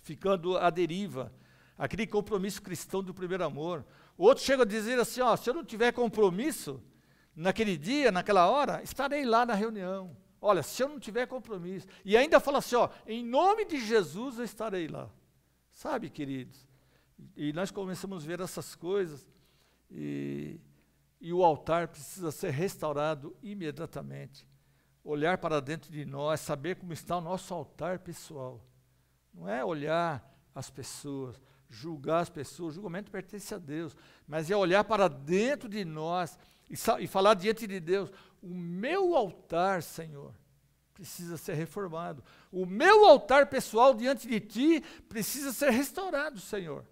Speaker 1: ficando à deriva, aquele compromisso cristão do primeiro amor. O outro chega a dizer assim, ó, se eu não tiver compromisso, naquele dia, naquela hora, estarei lá na reunião. Olha, se eu não tiver compromisso, e ainda fala assim, ó, em nome de Jesus eu estarei lá. Sabe, queridos, e nós começamos a ver essas coisas, e o altar precisa ser restaurado imediatamente. Olhar para dentro de nós, saber como está o nosso altar pessoal. Não é olhar as pessoas, julgar as pessoas, o julgamento pertence a Deus, mas é olhar para dentro de nós e falar diante de Deus, o meu altar, Senhor, precisa ser reformado. O meu altar pessoal diante de Ti precisa ser restaurado, Senhor,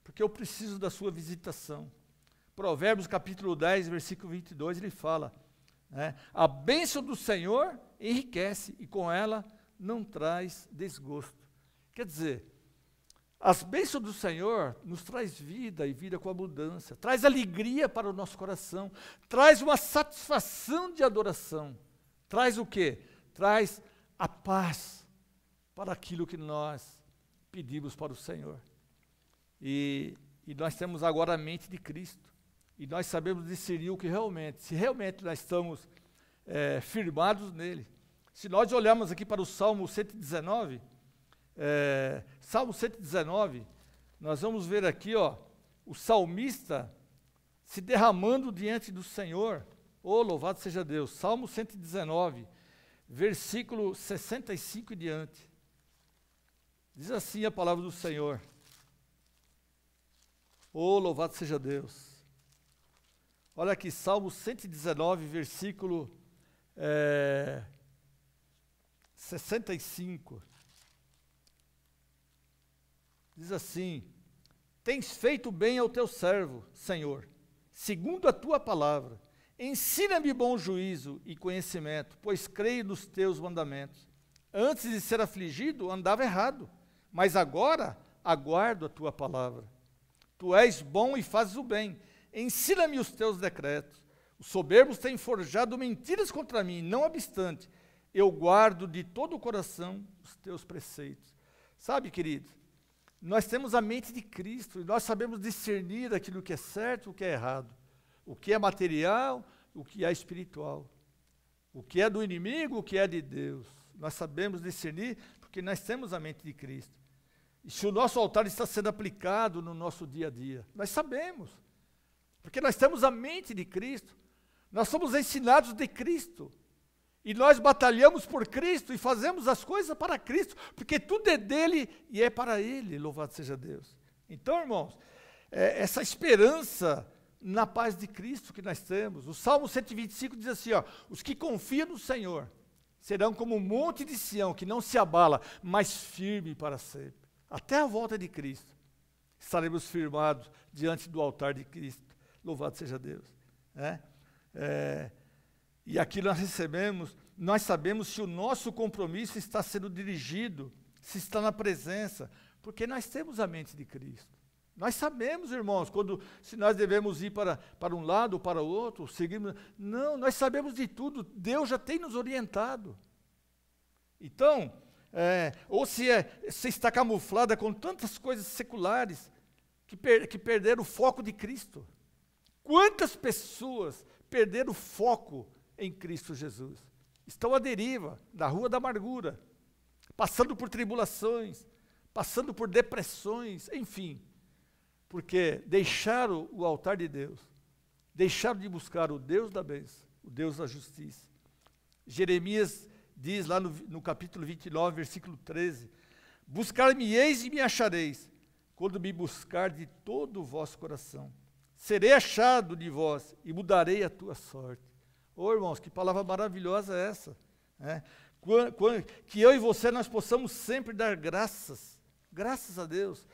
Speaker 1: porque eu preciso da Sua visitação. Provérbios capítulo 10, versículo 22, ele fala, a bênção do Senhor enriquece e com ela não traz desgosto. Quer dizer, as bênçãos do Senhor nos traz vida e vida com abundância, traz alegria para o nosso coração, traz uma satisfação de adoração, traz o quê? Traz a paz para aquilo que nós pedimos para o Senhor. E nós temos agora a mente de Cristo, e nós sabemos discernir o que realmente, se realmente nós estamos firmados nele. Se nós olharmos aqui para o Salmo 119, Salmo 119, nós vamos ver aqui, ó, o salmista se derramando diante do Senhor. Oh, louvado seja Deus. Salmo 119, versículo 65 e diante. Diz assim a palavra do Senhor. Oh, louvado seja Deus. Olha aqui, Salmo 119, versículo 65. Diz assim: tens feito bem ao teu servo, Senhor, segundo a tua palavra. Ensina-me bom juízo e conhecimento, pois creio nos teus mandamentos. Antes de ser afligido, andava errado, mas agora aguardo a tua palavra. Tu és bom e fazes o bem. Ensina-me os teus decretos. Os soberbos têm forjado mentiras contra mim, não obstante, eu guardo de todo o coração os teus preceitos. Sabe, querido, nós temos a mente de Cristo e nós sabemos discernir aquilo que é certo e o que é errado, o que é material, o que é espiritual, o que é do inimigo, o que é de Deus. Nós sabemos discernir porque nós temos a mente de Cristo. E se o nosso altar está sendo aplicado no nosso dia a dia, nós sabemos, porque nós temos a mente de Cristo, nós somos ensinados de Cristo. E nós batalhamos por Cristo e fazemos as coisas para Cristo, porque tudo é dele e é para ele, louvado seja Deus. Então, irmãos, essa esperança na paz de Cristo que nós temos. O Salmo 125 diz assim, ó, os que confiam no Senhor serão como um monte de Sião, que não se abala, mas firme para sempre. Até a volta de Cristo, estaremos firmados diante do altar de Cristo, louvado seja Deus. E aqui nós sabemos se o nosso compromisso está sendo dirigido, se está na presença, porque nós temos a mente de Cristo. Nós sabemos, irmãos, se nós devemos ir para um lado ou para o outro, seguimos. Não, nós sabemos de tudo, Deus já tem nos orientado. Então, ou se está camuflada com tantas coisas seculares que perderam o foco de Cristo. Quantas pessoas perderam o foco em Cristo Jesus? Estão à deriva, na rua da amargura, passando por tribulações, passando por depressões, enfim, porque deixaram o altar de Deus, deixaram de buscar o Deus da bênção, o Deus da justiça. Jeremias diz lá no capítulo 29, versículo 13, buscar-me-eis e me achareis, quando me buscar de todo o vosso coração. Serei achado de vós e mudarei a tua sorte. Ô, irmãos, que palavra maravilhosa é essa, né? Que eu e você nós possamos sempre dar graças a Deus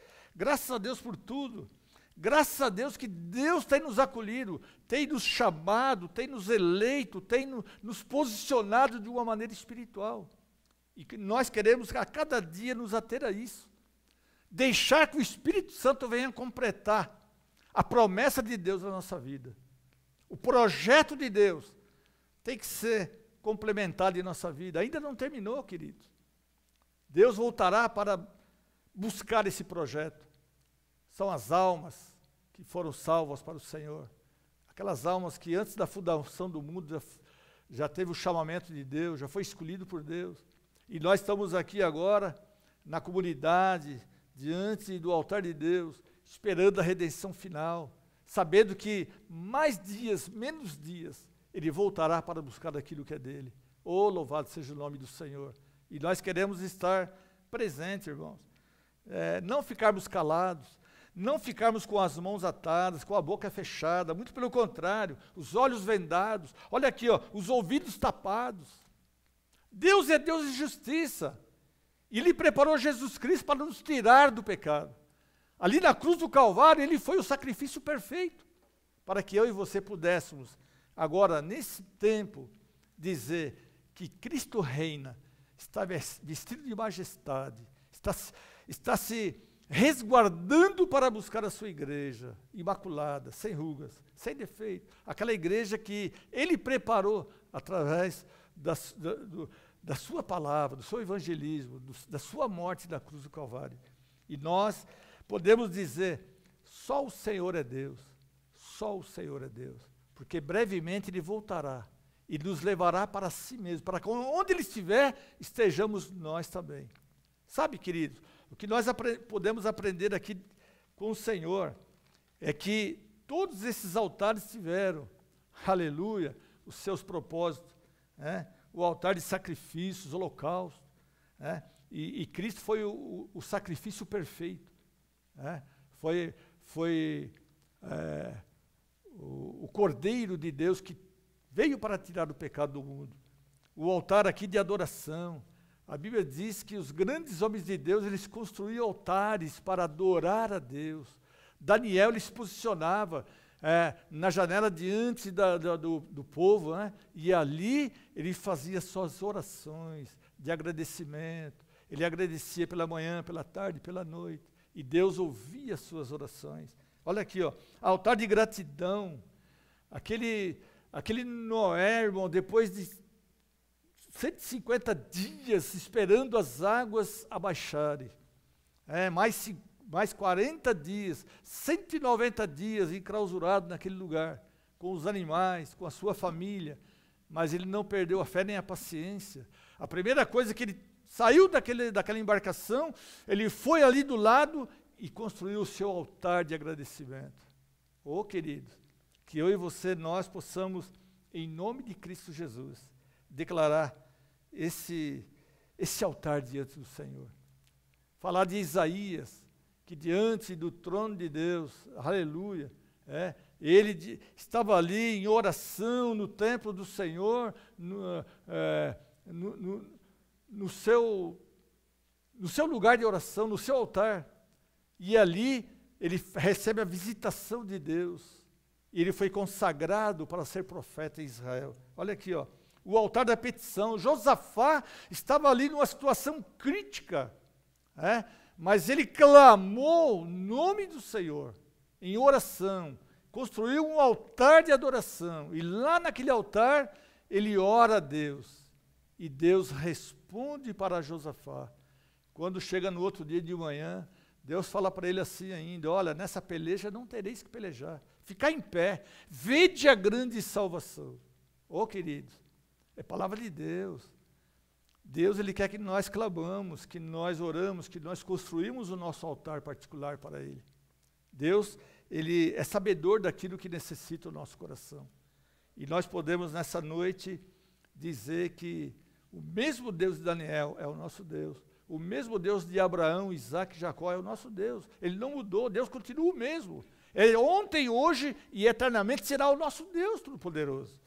Speaker 1: por tudo, graças a Deus que Deus tem nos acolhido, tem nos chamado, tem nos eleito, tem nos posicionado de uma maneira espiritual, e que nós queremos a cada dia nos ater a isso, deixar que o Espírito Santo venha completar a promessa de Deus na nossa vida. O projeto de Deus tem que ser complementado em nossa vida. Ainda não terminou, queridos. Deus voltará para buscar esse projeto. São as almas que foram salvas para o Senhor. Aquelas almas que antes da fundação do mundo já teve o chamamento de Deus, já foi escolhido por Deus. E nós estamos aqui agora, na comunidade, diante do altar de Deus, esperando a redenção final, sabendo que mais dias, menos dias, Ele voltará para buscar aquilo que é dele. Oh, louvado seja o nome do Senhor. E nós queremos estar presentes, irmãos. Não ficarmos calados, não ficarmos com as mãos atadas, com a boca fechada, muito pelo contrário, os olhos vendados, olha aqui, ó, os ouvidos tapados. Deus é Deus de justiça, e Ele preparou Jesus Cristo para nos tirar do pecado. Ali na cruz do Calvário, Ele foi o sacrifício perfeito, para que eu e você pudéssemos, agora, nesse tempo, dizer que Cristo reina, está vestido de majestade, está se resguardando para buscar a sua igreja, imaculada, sem rugas, sem defeito. Aquela igreja que Ele preparou através da sua palavra, do seu evangelismo, da sua morte na cruz do Calvário. E nós podemos dizer, só o Senhor é Deus, só o Senhor é Deus, porque brevemente Ele voltará e nos levará para si mesmo, para que onde Ele estiver, estejamos nós também. Sabe, queridos, o que nós podemos aprender aqui com o Senhor é que todos esses altares tiveram, aleluia, os seus propósitos, né? O altar de sacrifícios, holocaustos, né? E Cristo foi o sacrifício perfeito, né? Foi o Cordeiro de Deus que veio para tirar o pecado do mundo. O altar aqui de adoração. A Bíblia diz que os grandes homens de Deus, eles construíam altares para adorar a Deus. Daniel, ele se posicionava na janela diante do povo, né? E ali ele fazia suas orações de agradecimento. Ele agradecia pela manhã, pela tarde, pela noite. E Deus ouvia as suas orações. Olha aqui, ó, altar de gratidão. Aquele Noé, irmão, depois de 150 dias esperando as águas abaixarem. Mais 40 dias, 190 dias enclausurado naquele lugar, com os animais, com a sua família, mas ele não perdeu a fé nem a paciência. A primeira coisa que ele saiu daquela embarcação, ele foi ali do lado e construiu o seu altar de agradecimento. Ô queridos, que eu e você, nós possamos, em nome de Cristo Jesus, declarar esse altar diante do Senhor. Falar de Isaías, que diante do trono de Deus, aleluia, ele estava ali em oração no templo do Senhor, no seu lugar de oração, no seu altar, e ali ele recebe a visitação de Deus, e ele foi consagrado para ser profeta em Israel. Olha aqui, ó, o altar da petição. Josafá estava ali numa situação crítica, mas ele clamou o nome do Senhor em oração, construiu um altar de adoração, e lá naquele altar ele ora a Deus, e Deus responde para Josafá. Quando chega no outro dia de manhã, Deus fala para ele assim ainda: olha, nessa peleja não tereis que pelejar, ficar em pé, vede a grande salvação. Ô queridos, é palavra de Deus. Deus, ele quer que nós clamamos, que nós oramos, que nós construímos o nosso altar particular para ele. Deus, ele é sabedor daquilo que necessita o nosso coração. E nós podemos nessa noite dizer que o mesmo Deus de Daniel é o nosso Deus. O mesmo Deus de Abraão, Isaac e Jacó é o nosso Deus. Ele não mudou, Deus continua o mesmo. Ele ontem, hoje e eternamente será o nosso Deus Todo-Poderoso.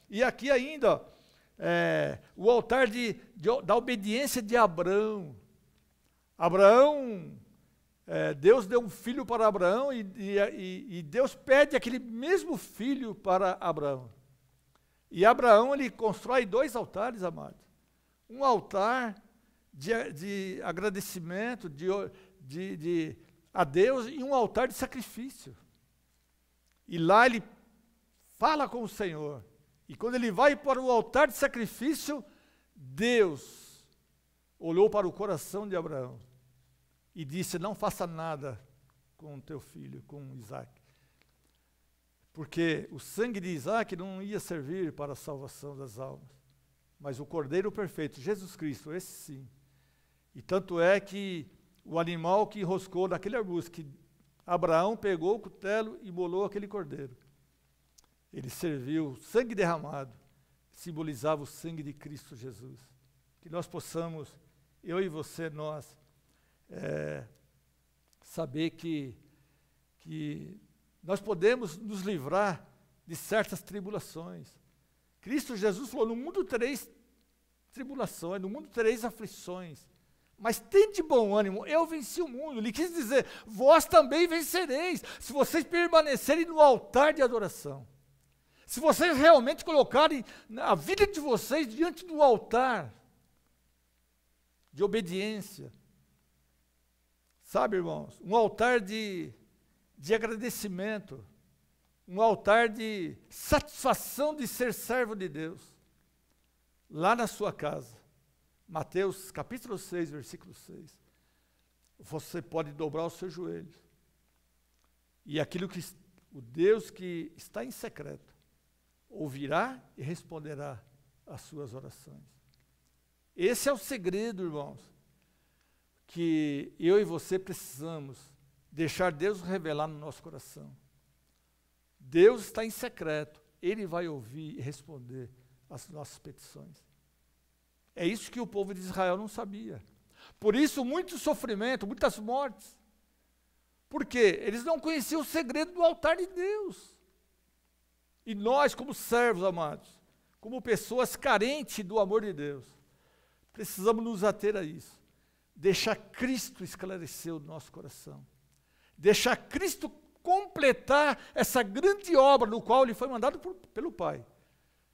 Speaker 1: E aqui ainda, o altar da obediência de Abraão. Abraão, Deus deu um filho para Abraão e Deus pede aquele mesmo filho para Abraão. E Abraão, ele constrói 2 altares, amados. Um altar de agradecimento a Deus e um altar de sacrifício. E lá ele fala com o Senhor. E quando ele vai para o altar de sacrifício, Deus olhou para o coração de Abraão e disse: não faça nada com o teu filho, com Isaac. Porque o sangue de Isaac não ia servir para a salvação das almas, mas o Cordeiro perfeito, Jesus Cristo, esse sim. E tanto é que o animal que enroscou naquele arbusto, que Abraão pegou o cutelo e molou aquele cordeiro, ele serviu, sangue derramado, simbolizava o sangue de Cristo Jesus. Que nós possamos, eu e você, nós, saber que nós podemos nos livrar de certas tribulações. Cristo Jesus falou: no mundo tereis tribulações, no mundo tereis aflições, mas tende bom ânimo, eu venci o mundo. Ele quis dizer: vós também vencereis, se vocês permanecerem no altar de adoração. Se vocês realmente colocarem a vida de vocês diante do altar de obediência. Sabe, irmãos, um altar de agradecimento, um altar de satisfação de ser servo de Deus, lá na sua casa. Mateus capítulo 6, versículo 6. Você pode dobrar os seus joelhos, e aquilo que o Deus que está em secreto ouvirá e responderá às suas orações. Esse é o segredo, irmãos, que eu e você precisamos deixar Deus revelar no nosso coração. Deus está em secreto, Ele vai ouvir e responder às nossas petições. É isso que o povo de Israel não sabia. Por isso, muito sofrimento, muitas mortes. Por quê? Eles não conheciam o segredo do altar de Deus. E nós, como servos, amados, como pessoas carentes do amor de Deus, precisamos nos ater a isso. Deixar Cristo esclarecer o nosso coração. Deixar Cristo completar essa grande obra no qual Ele foi mandado pelo Pai.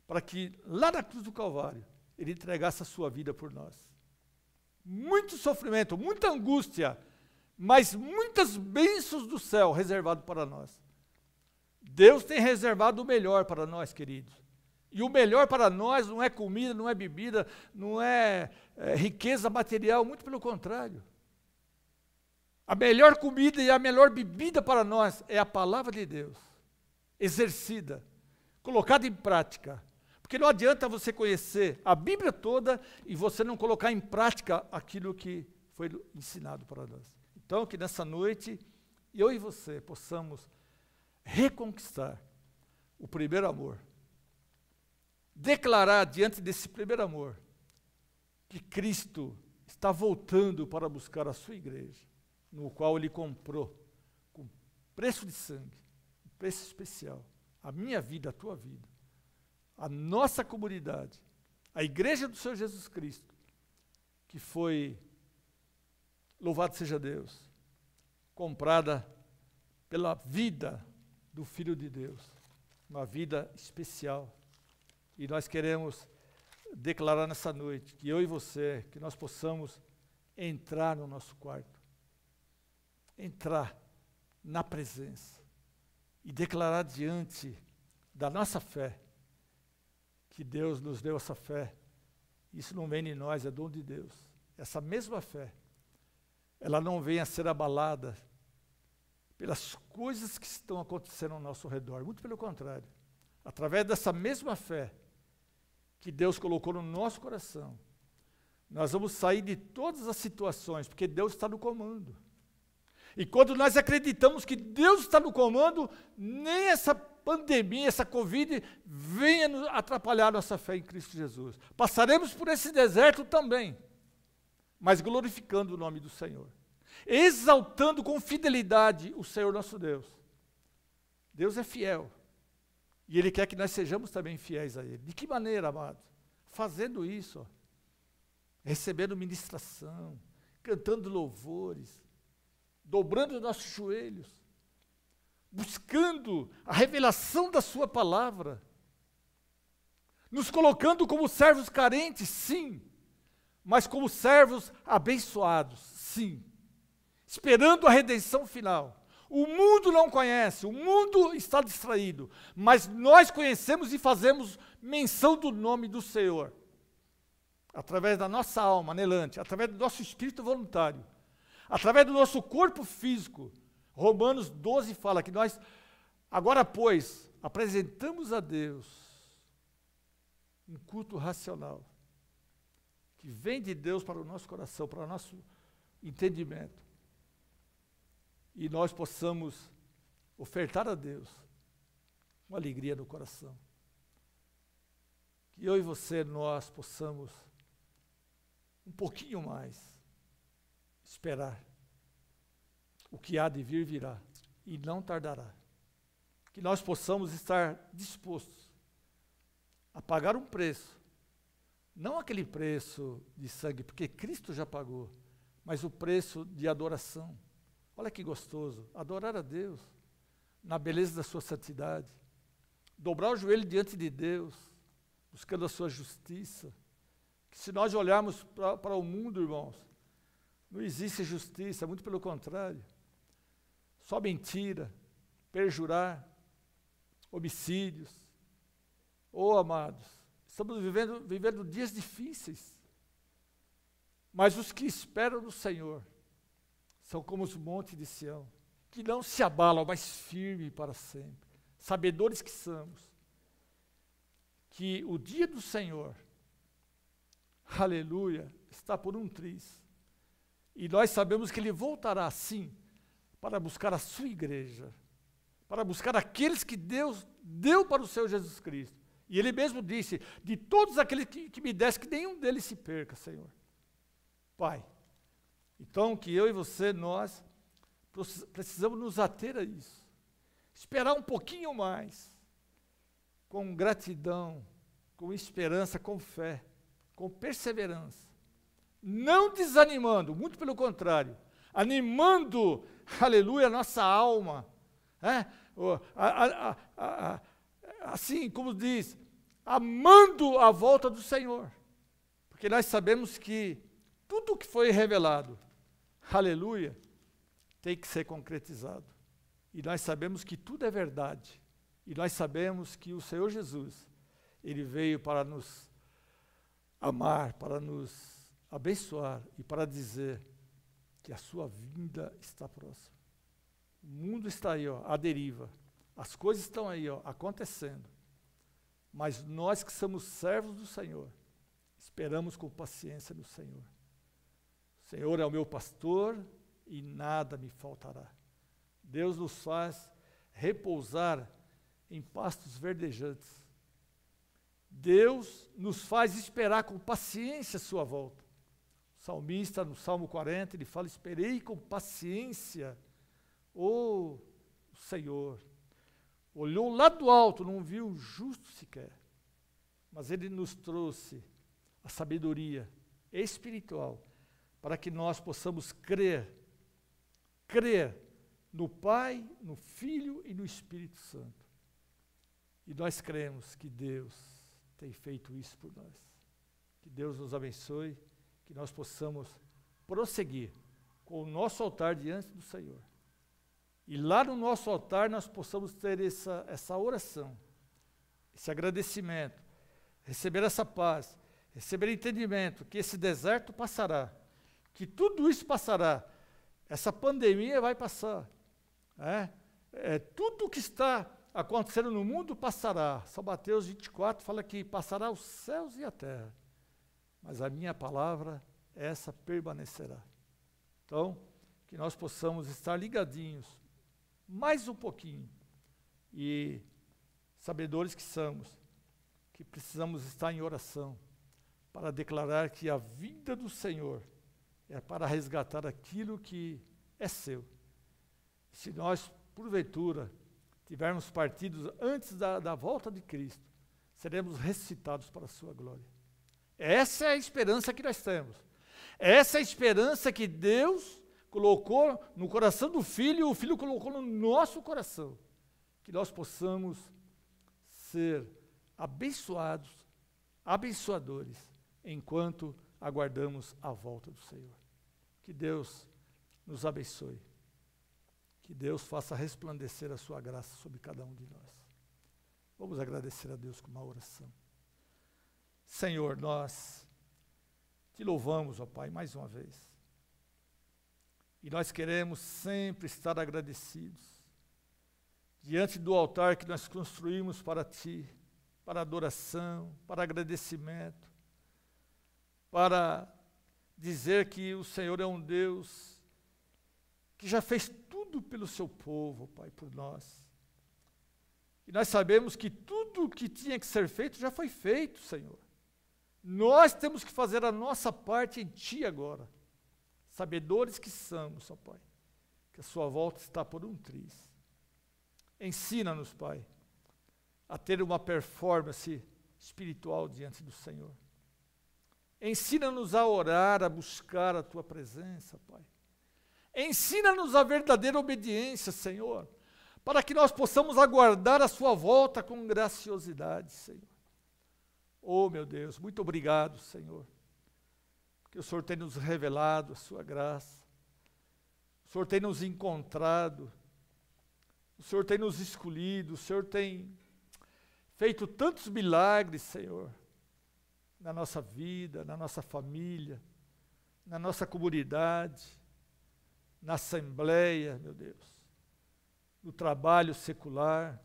Speaker 1: Para que lá na cruz do Calvário, Ele entregasse a sua vida por nós. Muito sofrimento, muita angústia, mas muitas bênçãos do céu reservado para nós. Deus tem reservado o melhor para nós, queridos. E o melhor para nós não é comida, não é bebida, não é riqueza material, muito pelo contrário. A melhor comida e a melhor bebida para nós é a palavra de Deus, exercida, colocada em prática. Porque não adianta você conhecer a Bíblia toda e você não colocar em prática aquilo que foi ensinado para nós. Então, que nessa noite, eu e você possamos reconquistar o primeiro amor. Declarar diante desse primeiro amor que Cristo está voltando para buscar a sua igreja, no qual Ele comprou com preço de sangue, um preço especial, a minha vida, a tua vida, a nossa comunidade, a igreja do Senhor Jesus Cristo, que foi, louvado seja Deus, comprada pela vida do Filho de Deus, uma vida especial. E nós queremos declarar nessa noite que eu e você, que nós possamos entrar no nosso quarto, entrar na presença e declarar diante da nossa fé, que Deus nos deu essa fé. Isso não vem de nós, é dom de Deus. Essa mesma fé, ela não vem a ser abalada pelas coisas que estão acontecendo ao nosso redor, muito pelo contrário. Através dessa mesma fé que Deus colocou no nosso coração, nós vamos sair de todas as situações, porque Deus está no comando. E quando nós acreditamos que Deus está no comando, nem essa pandemia, essa Covid, venha nos atrapalhar nossa fé em Cristo Jesus. Passaremos por esse deserto também, mas glorificando o nome do Senhor, exaltando com fidelidade o Senhor nosso Deus. Deus é fiel, e Ele quer que nós sejamos também fiéis a Ele. De que maneira, amados? Fazendo isso, ó, recebendo ministração, cantando louvores, dobrando os nossos joelhos, buscando a revelação da sua palavra, nos colocando como servos carentes, sim, mas como servos abençoados, sim, esperando a redenção final. O mundo não conhece, o mundo está distraído, mas nós conhecemos e fazemos menção do nome do Senhor, através da nossa alma anelante, através do nosso espírito voluntário, através do nosso corpo físico. Romanos 12 fala que nós, agora pois, apresentamos a Deus um culto racional, que vem de Deus para o nosso coração, para o nosso entendimento, e nós possamos ofertar a Deus uma alegria no coração. Que eu e você, nós possamos um pouquinho mais esperar. O que há de vir, virá, e não tardará. Que nós possamos estar dispostos a pagar um preço, não aquele preço de sangue, porque Cristo já pagou, mas o preço de adoração. Olha que gostoso, adorar a Deus, na beleza da sua santidade, dobrar o joelho diante de Deus, buscando a sua justiça. Que se nós olharmos para o mundo, irmãos, não existe justiça, muito pelo contrário. Só mentira, perjurar, homicídios. Oh, amados, estamos vivendo dias difíceis. Mas os que esperam no Senhor são como os montes de Sião, que não se abalam, mas firmes para sempre. Sabedores que somos, que o dia do Senhor, aleluia, está por um triz. E nós sabemos que Ele voltará, sim, para buscar a sua igreja, para buscar aqueles que Deus deu para o Senhor Jesus Cristo. E Ele mesmo disse, de todos aqueles que me desse, que nenhum deles se perca, Senhor. Pai, então que eu e você, nós, precisamos nos ater a isso. Esperar um pouquinho mais, com gratidão, com esperança, com fé, com perseverança. Não desanimando, muito pelo contrário, animando, aleluia, a nossa alma. Assim como diz, amando a volta do Senhor. Porque nós sabemos que tudo que foi revelado, aleluia, tem que ser concretizado. E nós sabemos que tudo é verdade. E nós sabemos que o Senhor Jesus, Ele veio para nos amar, para nos abençoar e para dizer que a sua vinda está próxima. O mundo está aí, à deriva. As coisas estão aí, acontecendo. Mas nós que somos servos do Senhor, esperamos com paciência no Senhor. O Senhor é o meu pastor e nada me faltará. Deus nos faz repousar em pastos verdejantes. Deus nos faz esperar com paciência a sua volta. O salmista, no Salmo 40, ele fala, esperei com paciência o Senhor. Olhou lá do alto, não viu o justo sequer. Mas Ele nos trouxe a sabedoria espiritual para que nós possamos crer no Pai, no Filho e no Espírito Santo. E nós cremos que Deus tem feito isso por nós. Que Deus nos abençoe, que nós possamos prosseguir com o nosso altar diante do Senhor. E lá no nosso altar nós possamos ter essa oração, esse agradecimento, receber essa paz, receber entendimento, que esse deserto passará, que tudo isso passará, essa pandemia vai passar, tudo que está acontecendo no mundo passará. São Mateus 24 fala que passará os céus e a terra, mas a minha palavra, essa permanecerá. Então, que nós possamos estar ligadinhos, mais um pouquinho, e sabedores que somos, que precisamos estar em oração, para declarar que a vinda do Senhor é para resgatar aquilo que é seu. Se nós, porventura, tivermos partidos antes da volta de Cristo, seremos ressuscitados para a sua glória. Essa é a esperança que nós temos. Essa é a esperança que Deus colocou no coração do Filho, e o Filho colocou no nosso coração. Que nós possamos ser abençoados, abençoadores, enquanto aguardamos a volta do Senhor. Que Deus nos abençoe. Que Deus faça resplandecer a sua graça sobre cada um de nós. Vamos agradecer a Deus com uma oração. Senhor, nós te louvamos, ó Pai, mais uma vez. E nós queremos sempre estar agradecidos diante do altar que nós construímos para Ti, para adoração, para agradecimento, para dizer que o Senhor é um Deus que já fez tudo pelo seu povo, Pai, por nós. E nós sabemos que tudo o que tinha que ser feito já foi feito, Senhor. Nós temos que fazer a nossa parte em Ti agora. Sabedores que somos, ó Pai, que a sua volta está por um triz. Ensina-nos, Pai, a ter uma performance espiritual diante do Senhor. Ensina-nos a orar, a buscar a Tua presença, Pai. Ensina-nos a verdadeira obediência, Senhor, para que nós possamos aguardar a Sua volta com graciosidade, Senhor. Oh, meu Deus, muito obrigado, Senhor, que o Senhor tem nos revelado a sua graça, o Senhor tem nos encontrado, o Senhor tem nos escolhido, o Senhor tem feito tantos milagres, Senhor, na nossa vida, na nossa família, na nossa comunidade, na assembleia, meu Deus, no trabalho secular.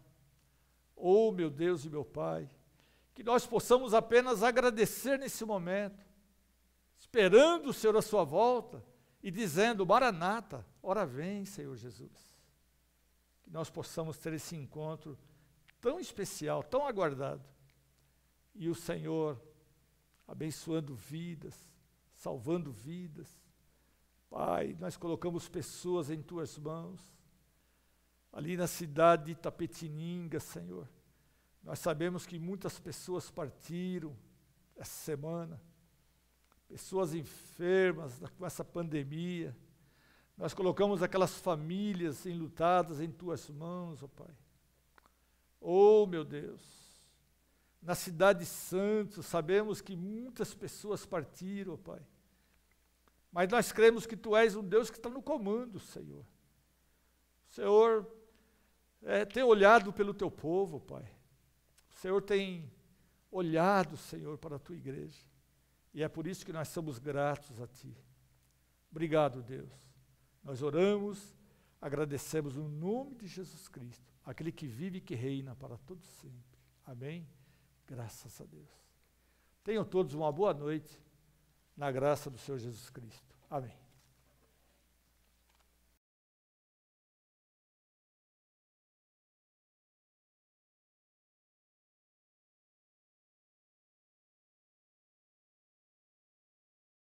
Speaker 1: Oh, meu Deus e meu Pai, que nós possamos apenas agradecer nesse momento, esperando, Senhor, a sua volta, e dizendo: Maranata, ora vem, Senhor Jesus. Que nós possamos ter esse encontro tão especial, tão aguardado. E o Senhor abençoando vidas, salvando vidas. Pai, nós colocamos pessoas em Tuas mãos. Ali na cidade de Itapetininga, Senhor, nós sabemos que muitas pessoas partiram essa semana. Pessoas enfermas com essa pandemia. Nós colocamos aquelas famílias enlutadas em Tuas mãos, ó Pai. Oh, meu Deus, na cidade de Santos, sabemos que muitas pessoas partiram, ó Pai. Mas nós cremos que Tu és um Deus que está no comando, Senhor. O Senhor tem olhado pelo Teu povo, Pai. O Senhor tem olhado, Senhor, para a Tua igreja. E é por isso que nós somos gratos a Ti. Obrigado, Deus. Nós oramos, agradecemos no nome de Jesus Cristo, aquele que vive e que reina para todo sempre. Amém? Graças a Deus. Tenham todos uma boa noite, na graça do Senhor Jesus Cristo. Amém.